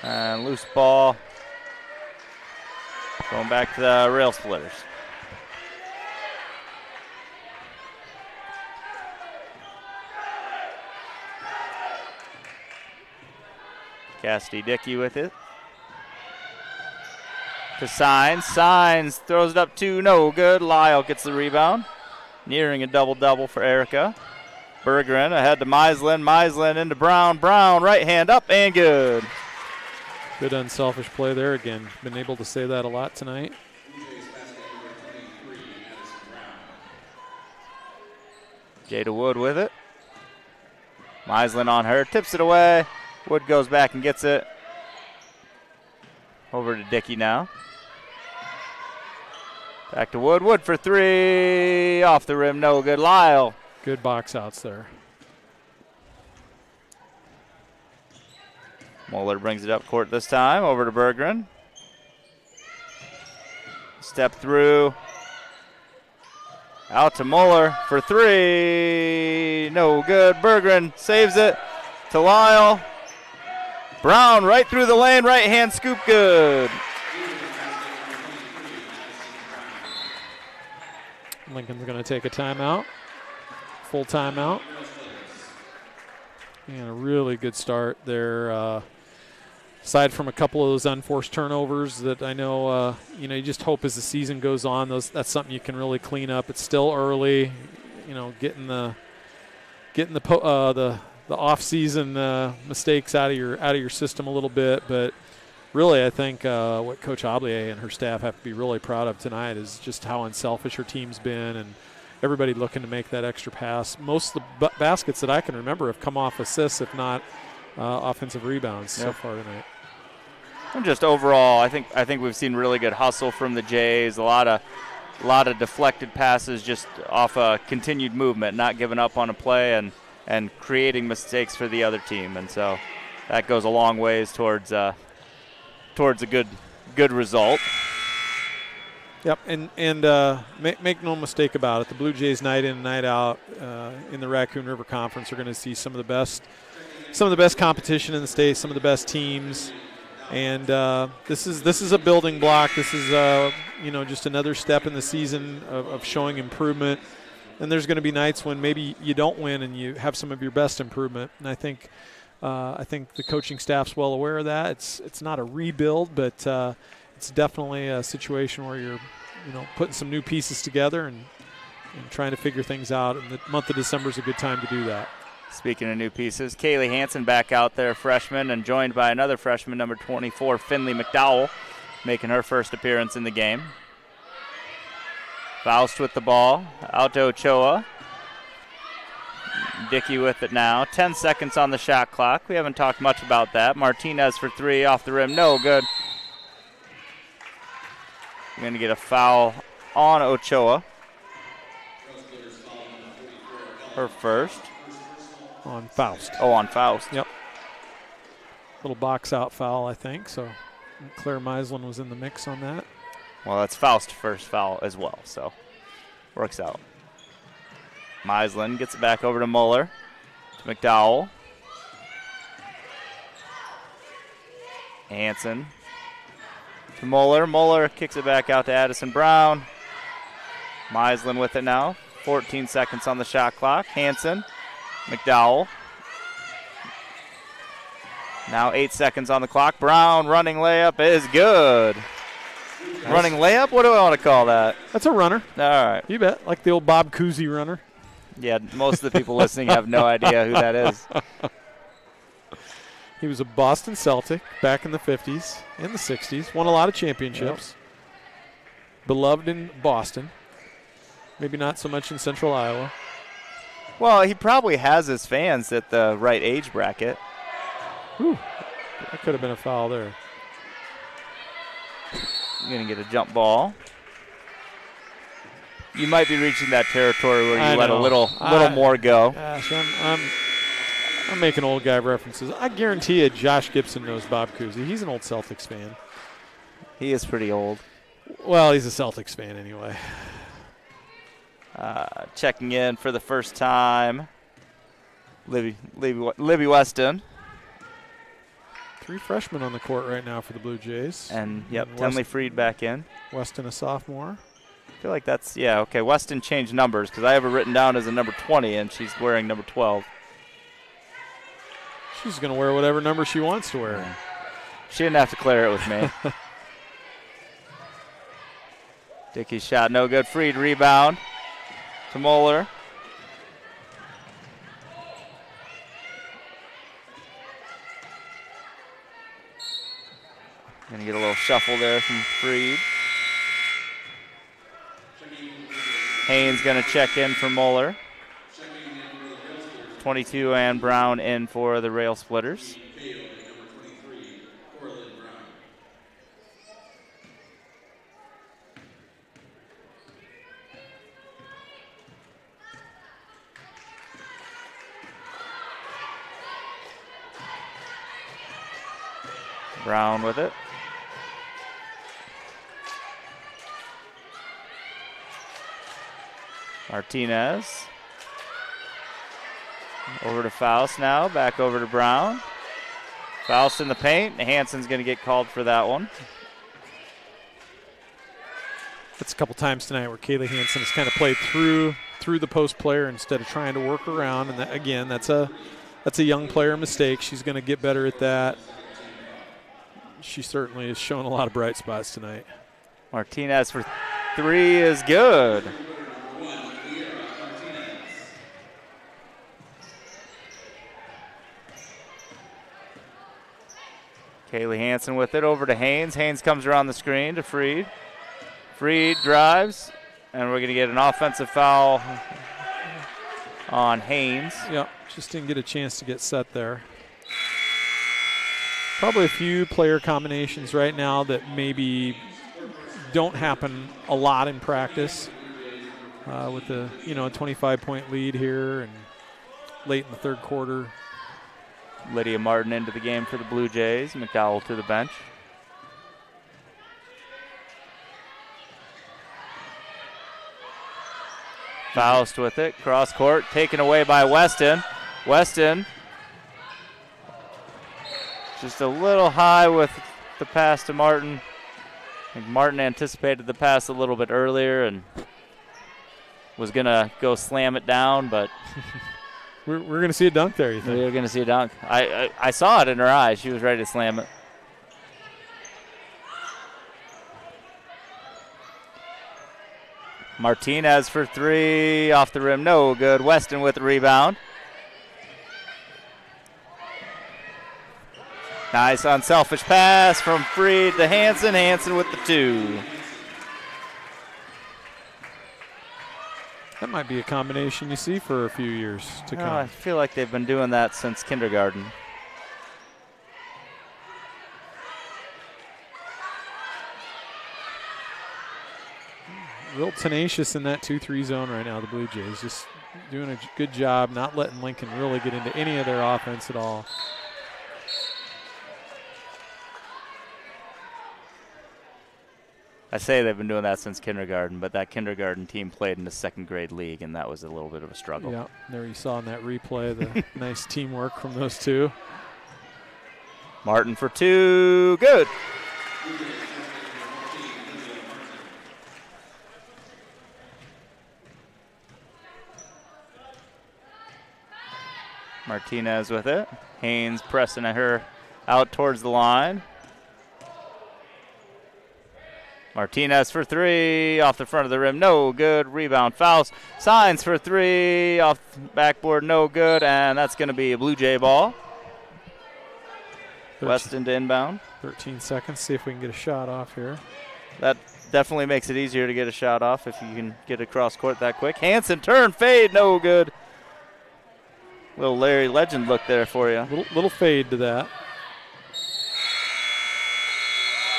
And loose ball. Going back to the Rail Splitters. Cassidy Dickey with it. To Signs. Signs throws it up to no good. Lyle gets the rebound. Nearing a double-double for Erica. Bergeron ahead to Meislin. Meislin into Brown. Brown right hand up and good. Good unselfish play there again. Been able to say that a lot tonight. Jada Wood with it. Meislin on her. Tips it away. Wood goes back and gets it. Over to Dickey now. Back to Wood. Wood for three. Off the rim. No good. Lyle. Good box outs there. Moeller brings it up court this time. Over to Bergeron. Step through. Out to Moeller for three. No good. Bergeron saves it to Lyle. Brown right through the lane. Right hand scoop good. Lincoln's going to take a timeout. Full timeout. And a really good start there. Aside from a couple of those unforced turnovers that I know, you just hope as the season goes on, that's something you can really clean up. It's still early, getting the off-season mistakes out of your system a little bit. But really, I think what Coach Oblier and her staff have to be really proud of tonight is just how unselfish her team's been and everybody looking to make that extra pass. Most of the baskets that I can remember have come off assists, if not offensive rebounds so far tonight. And just overall, I think we've seen really good hustle from the Jays. A lot of deflected passes, just off a continued movement, not giving up on a play and creating mistakes for the other team. And so that goes a long ways towards a good result. Yep, and make no mistake about it. The Blue Jays night in and night out in the Raccoon River Conference are going to see some of the best competition in the state, some of the best teams. And this is a building block. This is just another step in the season of showing improvement. And there's going to be nights when maybe you don't win and you have some of your best improvement. And I think the coaching staff's well aware of that. It's not a rebuild, but it's definitely a situation where you're putting some new pieces together and trying to figure things out. And the month of December is a good time to do that. Speaking of new pieces, Kaylee Hansen back out there, freshman, and joined by another freshman, number 24, Finley McDowell, making her first appearance in the game. Faust with the ball, out to Ochoa. Dickey with it now. 10 seconds on the shot clock. We haven't talked much about that. Martinez for three, off the rim, no good. We're going to get a foul on Ochoa. Her first. On Faust. Oh, on Faust. Yep. Little box out foul, I think. So Claire Meislin was in the mix on that. Well, that's Faust's first foul as well, so works out. Meislin gets it back over to Muller. To McDowell. Hansen. To Muller. Muller kicks it back out to Addison Brown. Meislin with it now. 14 seconds on the shot clock. Hansen. McDowell. Now 8 seconds on the clock. Brown running layup is good. Nice. Running layup? What do I want to call that? That's a runner. All right. You bet. Like the old Bob Cousy runner. Yeah, most of the people listening have no idea who that is. He was a Boston Celtic back in the 50s and the 60s. Won a lot of championships. Yep. Beloved in Boston. Maybe not so much in Central Iowa. Well, he probably has his fans at the right age bracket. Whew. That could have been a foul there. You're going to get a jump ball. You might be reaching that territory where you let a little more go. Gosh, I'm making old guy references. I guarantee you Josh Gibson knows Bob Cousy. He's an old Celtics fan. He is pretty old. Well, he's a Celtics fan anyway. Checking in for the first time, Libby Weston. 3 freshmen on the court right now for the Blue Jays. And Tenley Freed back in. Weston a sophomore. I feel like that's, okay. Weston changed numbers because I have her written down as a number 20 and she's wearing number 12. She's going to wear whatever number she wants to wear. Yeah. She didn't have to clear it with me. Dickey's shot no good. Freed rebound to Moeller. Gonna get a little shuffle there from Freed. Haynes gonna check in for Moeller. 22 and Brown in for the Rail Splitters. Brown with it. Martinez. Over to Faust now. Back over to Brown. Faust in the paint. Hansen's going to get called for that one. That's a couple times tonight where Kaylee Hansen has kind of played through the post player instead of trying to work around. And that, again, that's a young player mistake. She's going to get better at that. She certainly has shown a lot of bright spots tonight. Martinez for three is good. Kaylee Hansen with it over to Haynes. Haynes comes around the screen to Freed. Freed drives, and we're going to get an offensive foul on Haynes. Yep, just didn't get a chance to get set there. Probably a few player combinations right now that maybe don't happen a lot in practice with the 25-point lead here and late in the third quarter. Lydia Martin into the game for the Blue Jays. McDowell to the bench. Faust with it. Cross court. Taken away by Weston. Weston just a little high with the pass to Martin. I think Martin anticipated the pass a little bit earlier and was going to go slam it down, but we're going to see a dunk there, you think? We're going to see a dunk. I saw it in her eyes. She was ready to slam it. Martinez for three. Off the rim. No good. Weston with the rebound. Nice unselfish pass from Freed to Hansen. Hansen with the two. That might be a combination you see for a few years to come. I feel like they've been doing that since kindergarten. Real tenacious in that 2-3 zone right now, the Blue Jays. Just doing a good job not letting Lincoln really get into any of their offense at all. I say they've been doing that since kindergarten, but that kindergarten team played in the second grade league, and that was a little bit of a struggle. Yeah, there you saw in that replay the nice teamwork from those two. Martin for two. Good. Martinez with it. Haynes pressing at her out towards the line. Martinez for three, off the front of the rim, no good. Rebound, Faust. Signs for three, off the backboard, no good. And that's going to be a Blue Jay ball. Weston to inbound. 13 seconds, see if we can get a shot off here. That definitely makes it easier to get a shot off if you can get across court that quick. Hansen, turn, fade, no good. Little Larry Legend look there for you. Little fade to that.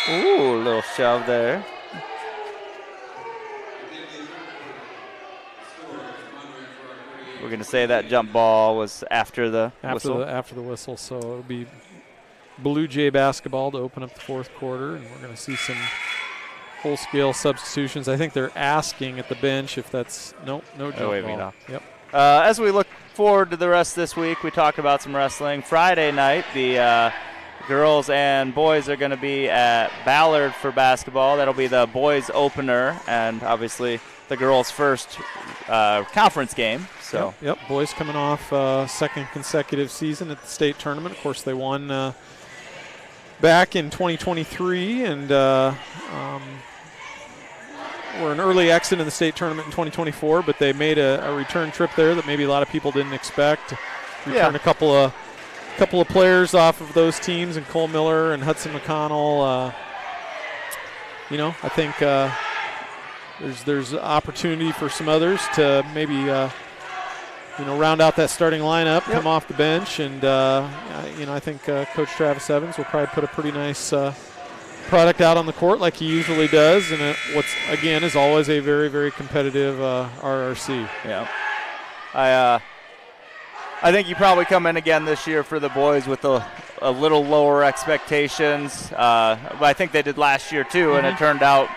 Ooh, a little shove there. We're going to say that jump ball was after the whistle. After the whistle, so it'll be Blue Jay basketball to open up the fourth quarter, and we're going to see some full-scale substitutions. I think they're asking at the bench if that's no jump ball. Yep. As we look forward to the rest this week, we talked about some wrestling. Friday night, the girls and boys are going to be at Ballard for basketball. That'll be the boys' opener, and obviously the girls' first conference game. So yep, boys coming off second consecutive season at the state tournament. Of course, they won back in 2023, and were an early exit in the state tournament in 2024, but they made a return trip there that maybe a lot of people didn't expect. Returned a couple of players off of those teams, and Cole Miller and Hudson McConnell. I think there's opportunity for some others to maybe round out that starting lineup, come off the bench, and I think Coach Travis Evans will probably put a pretty nice product out on the court like he usually does, and what's again is always a very, very competitive RRC. Yeah, I think you probably come in again this year for the boys with a little lower expectations. But I think they did last year too, and it turned out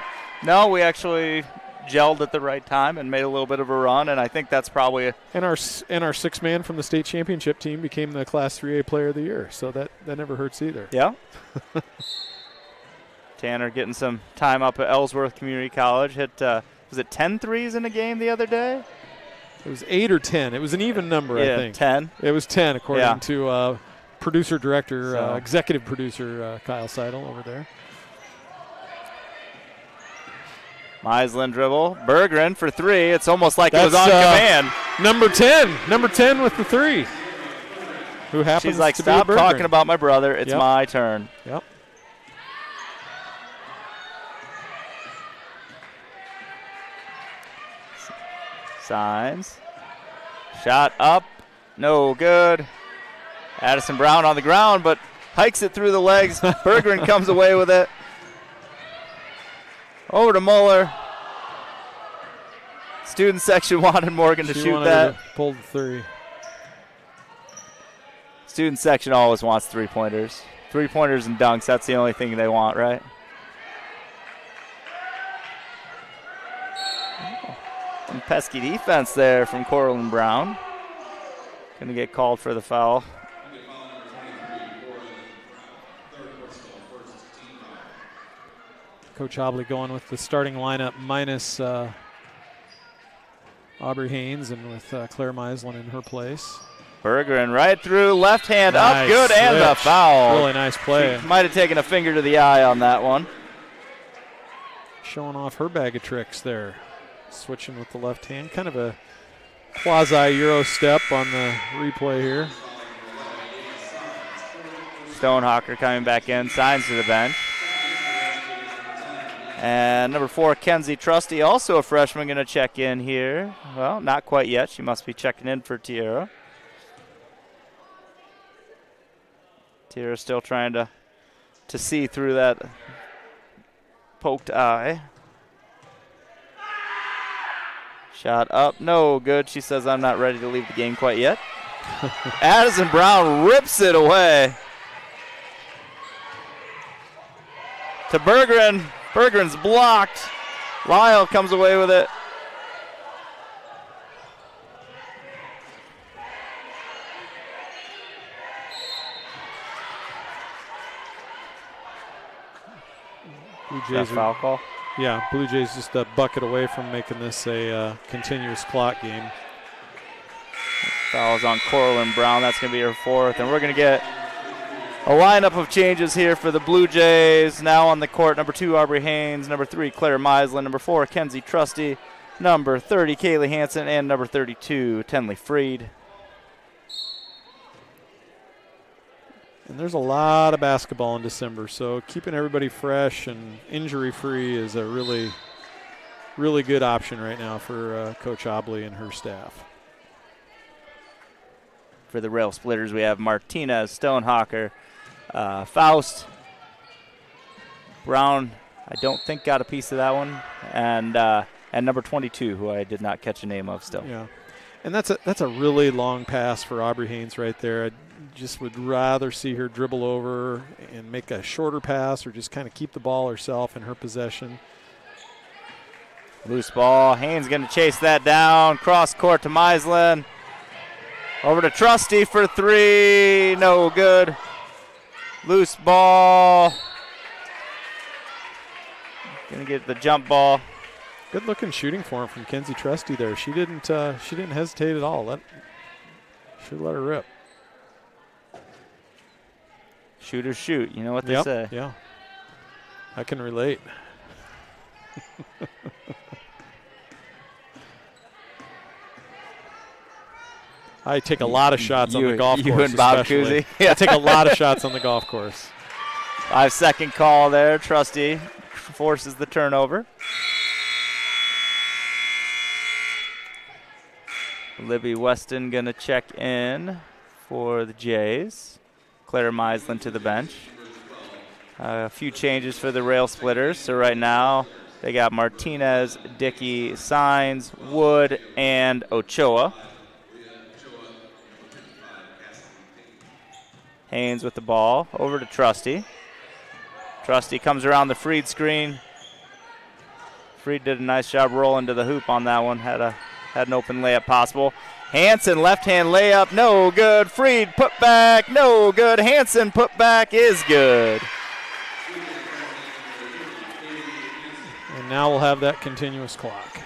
we actually gelled at the right time and made a little bit of a run, and I think that's probably and our sixth man from the state championship team became the Class 3A Player of the Year, so that never hurts either. Yeah. Tanner getting some time up at Ellsworth Community College. Hit was it 10 threes in a game the other day? It was 8 or 10. It was an even number, I think. 10. It was 10, according to executive producer Kyle Seidel over there. Mislin dribble. Berggren for 3. It's almost like it was on command. Number 10 with the 3. Who happens She's like, to stop be talking about my brother. It's my turn. Yep. Signs. Shot up. No good. Addison Brown on the ground, but hikes it through the legs. Berggren comes away with it. Over to Muller. Student section wanted Morgan to shoot that. Pulled the 3. Student section always wants 3-pointers. 3-pointers and dunks, that's the only thing they want, right? Some pesky defense there from Corlin Brown. Going to get called for the foul. Coach Hobley going with the starting lineup minus Aubrey Haynes and with Claire Mislin in her place. Berggren right through, left hand nice up, good, switch. And the foul. Really nice play. She might have taken a finger to the eye on that one. Showing off her bag of tricks there. Switching with the left hand, kind of a quasi-Euro step on the replay here. Stonehawker coming back in, signs to the bench. And number 4, Kenzie Trusty, also a freshman, going to check in here. Well, not quite yet. She must be checking in for Tierra. Tierra still trying to see through that poked eye. Shot up, no good. She says, I'm not ready to leave the game quite yet. Addison Brown rips it away. To Berggren. Berggren's blocked. Lyle comes away with it. Bluejays foul call. Yeah, Bluejays just a bucket away from making this a continuous clock game. Foul's on Corlin Brown. That's going to be her 4th. And we're going to get a lineup of changes here for the Blue Jays. Now on the court, number 2, Aubrey Haynes. Number 3, Claire Mislin. Number 4, Kenzie Trusty. Number 30, Kaylee Hansen. And number 32, Tenley Freed. And there's a lot of basketball in December, so keeping everybody fresh and injury-free is a really, really good option right now for Coach Obley and her staff. For the Rail Splitters, we have Martinez, Stonehawker, Faust, Brown. I don't think got a piece of that one, and number 22, who I did not catch a name of still. Yeah, and that's a really long pass for Aubrey Haynes right there. I just would rather see her dribble over and make a shorter pass, or just kind of keep the ball herself in her possession. Loose ball. Haynes going to chase that down. Cross court to Mislin. Over to Trusty for 3. No good. Loose ball. Going to get the jump ball. Good looking shooting form from Kenzie Trusty there. She didn't hesitate at all. Should let her rip. Shooters shoot. You know what they say. Yeah. I can relate. I take a lot of shots on the golf course. You and Bob Cousy? I take a lot of shots on the golf course. 5-second call there. Trusty forces the turnover. Libby Weston going to check in for the Jays. Claire Meisland to the bench. A few changes for the Rail Splitters. So right now they got Martinez, Dickey, Signs, Wood, and Ochoa. Haynes with the ball. Over to Trusty. Trusty comes around the Freed screen. Freed did a nice job rolling to the hoop on that one. Had an open layup possible. Hansen, left-hand layup, no good. Freed, put back, no good. Hansen, put back is good. And now we'll have that continuous clock.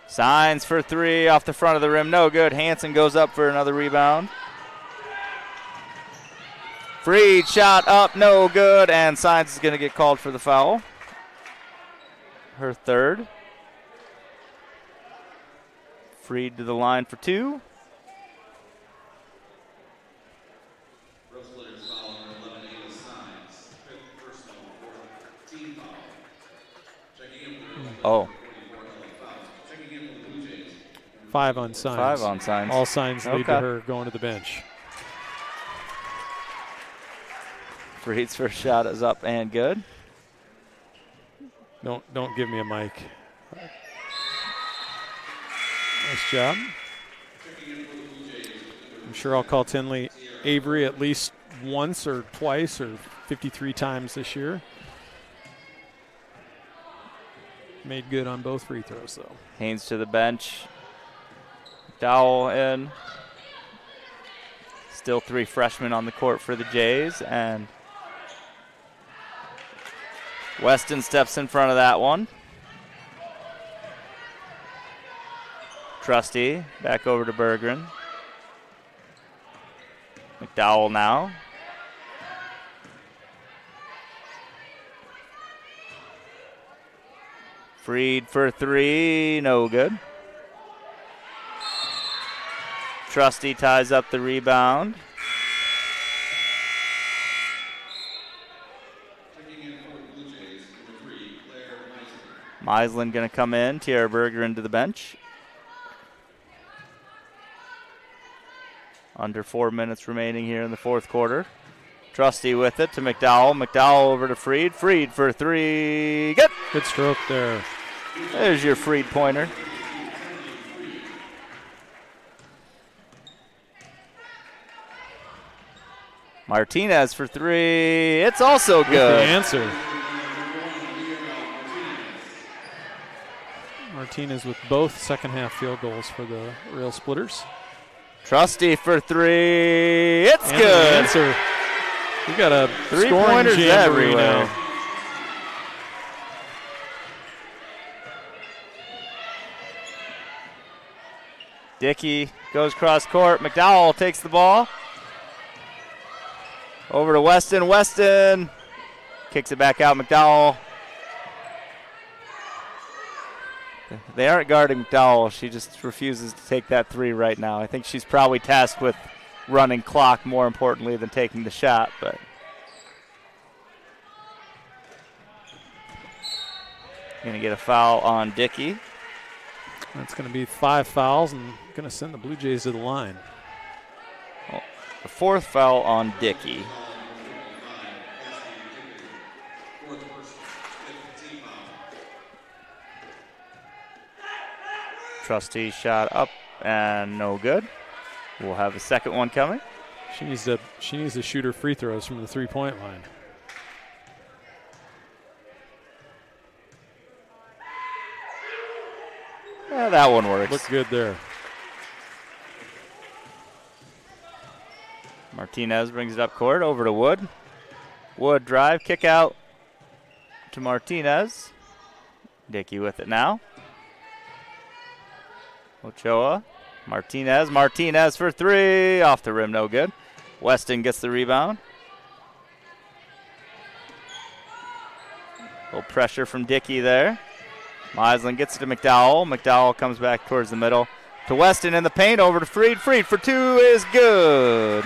Signs for three off the front of the rim, no good. Hansen goes up for another rebound. Freed shot up, no good, and Signs is going to get called for the foul. Her third. Freed to the line for two. Oh. 5 on Signs. 5 on Signs. All Signs lead to her going to the bench. Freed's first shot is up and good. Don't give me a mic. Nice job. I'm sure I'll call Tinley Avery at least once or twice or 53 times this year. Made good on both free throws, though. Haynes to the bench. Dowell in. Still 3 freshmen on the court for the Jays, and Weston steps in front of that one. Trusty back over to Berggren. McDowell now. Freed for three, no good. Trusty ties up the rebound. Meisland going to come in. Tiara Berggren to the bench. Under 4 minutes remaining here in the fourth quarter. Trusty with it to McDowell. McDowell over to Freed. Freed for three. Good. Good stroke there. There's your Freed pointer. Martinez for three. It's also good. Good answer. Martinez with both second half field goals for the Rail Splitters. Trusty for three. It's and good. Answer. We got a Three-pointers everywhere. Now. Dickey goes cross court. McDowell takes the ball. Over to Weston. Weston kicks it back out. McDowell. They aren't guarding McDowell. She just refuses to take that three right now. I think she's probably tasked with running clock more importantly than taking the shot, but going to get a foul on Dickey. That's going to be 5 fouls and going to send the Blue Jays to the line. Well, the 4th foul on Dickey. Trustee shot up and no good. We'll have a second one coming. She needs to shoot her free throws from the 3-point line. Yeah, that one works. Looked good there. Martinez brings it up court over to Wood. Wood drive, kick out to Martinez. Dickey with it now. Ochoa Martinez for three. Off the rim, no good. Weston gets the rebound. A little pressure from Dickey there. Meisland gets it to McDowell. McDowell comes back towards the middle to Weston in the paint. Over to Freed. Freed for two is good.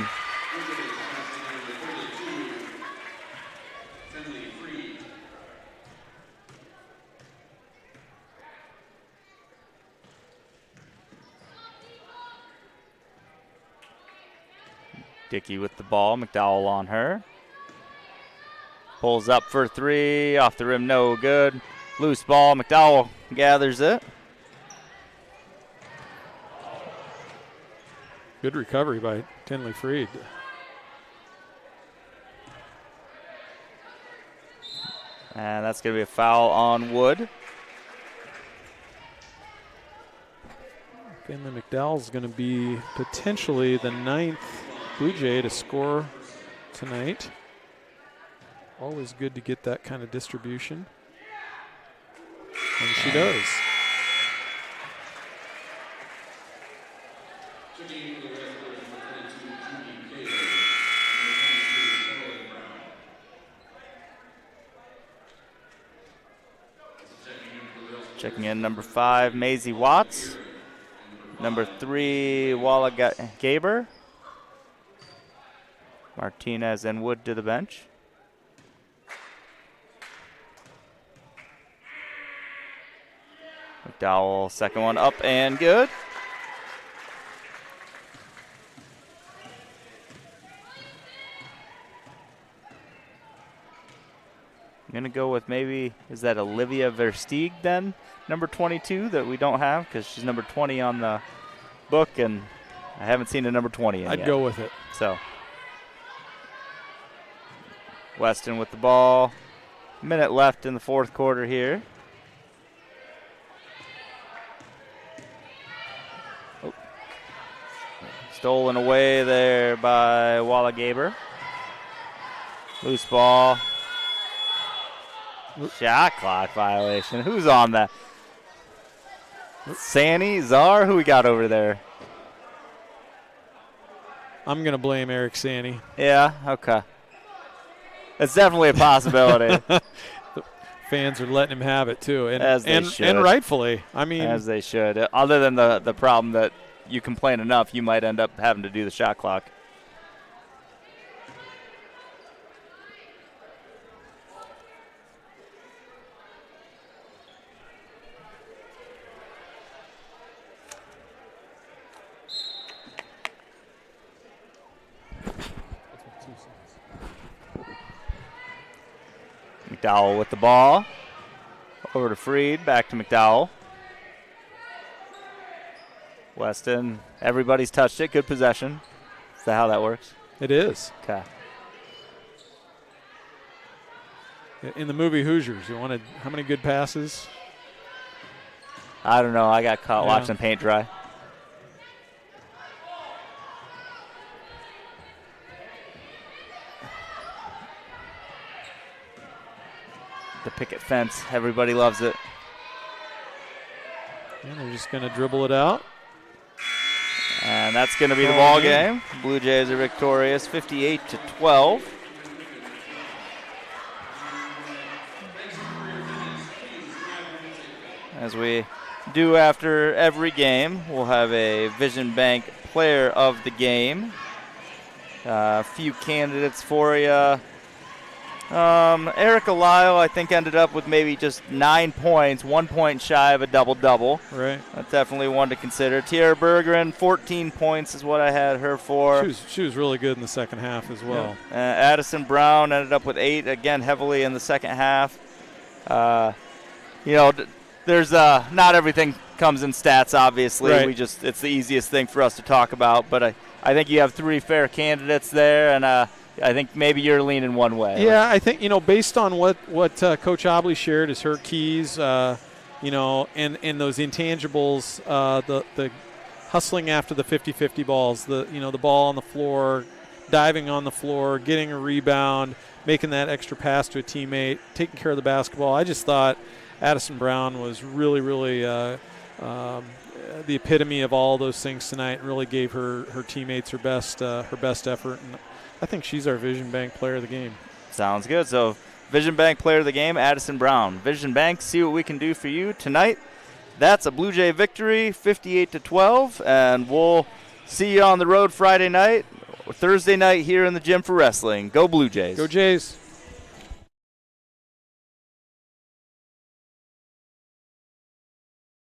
Dickey with the ball. McDowell on her. Pulls up for three. Off the rim, no good. Loose ball. McDowell gathers it. Good recovery by Tinley Freed. And that's going to be a foul on Wood. Finley McDowell's going to be potentially the 9th Blue Jay to score tonight. Always good to get that kind of distribution. And she does. Checking in number 5, Maisie Watts. Number 3, Walla Gaber. Martinez and Wood to the bench. McDowell, second one up and good. I'm going to go with maybe, is that Olivia Versteeg then? Number 22 that we don't have because she's number 20 on the book, and I haven't seen a number 20 in I'd yet. go with it. So, Weston with the ball. Minute left in the fourth quarter here. Oh. Stolen away there by Walla Gaber. Loose ball. Shot clock violation. Who's on that? Sani, Czar, who we got over there? I'm going to blame Eric Sani. Yeah, okay. It's definitely a possibility. The fans are letting him have it too, and As they should. And rightfully. I mean, as they should. Other than the problem that you complain enough, you might end up having to do the shot clock. McDowell with the ball. Over to Freed, back to McDowell. Weston, everybody's touched it. Good possession. Is that how that works? it is. Okay. In the movie Hoosiers, you wanted how many good passes? I don't know. I got caught watching paint dry. The picket fence. Everybody loves it. And they're just going to dribble it out. And that's going to be the ball game. Blue Jays are victorious 58-12. As we do after every game, we'll have a Vision Bank Player of the Game. A few candidates for you. Erica Lyle, I think, ended up with maybe just 9 points, 1 point shy of a double-double. Right. That's definitely one to consider. Tierra Bergeron, 14 points is what I had her for. She was really good in the second half as well. Yeah. Addison Brown ended up with 8, again, heavily in the second half. There's not everything comes in stats, obviously. Right. It's the easiest thing for us to talk about. But I think you have 3 fair candidates there, and I think maybe you're leaning one way. Yeah, I think, based on what Coach Obley shared as her keys, and those intangibles, the hustling after the 50-50 balls, the ball on the floor, diving on the floor, getting a rebound, making that extra pass to a teammate, taking care of the basketball. I just thought Addison Brown was really, really the epitome of all those things tonight, and really gave her teammates her best effort. And I think she's our Vision Bank player of the game. Sounds good. So Vision Bank player of the game, Addison Brown. Vision Bank, see what we can do for you tonight. That's a Blue Jay victory, 58-12, and we'll see you on the road Friday night, or Thursday night here in the gym for wrestling. Go Blue Jays. Go Jays.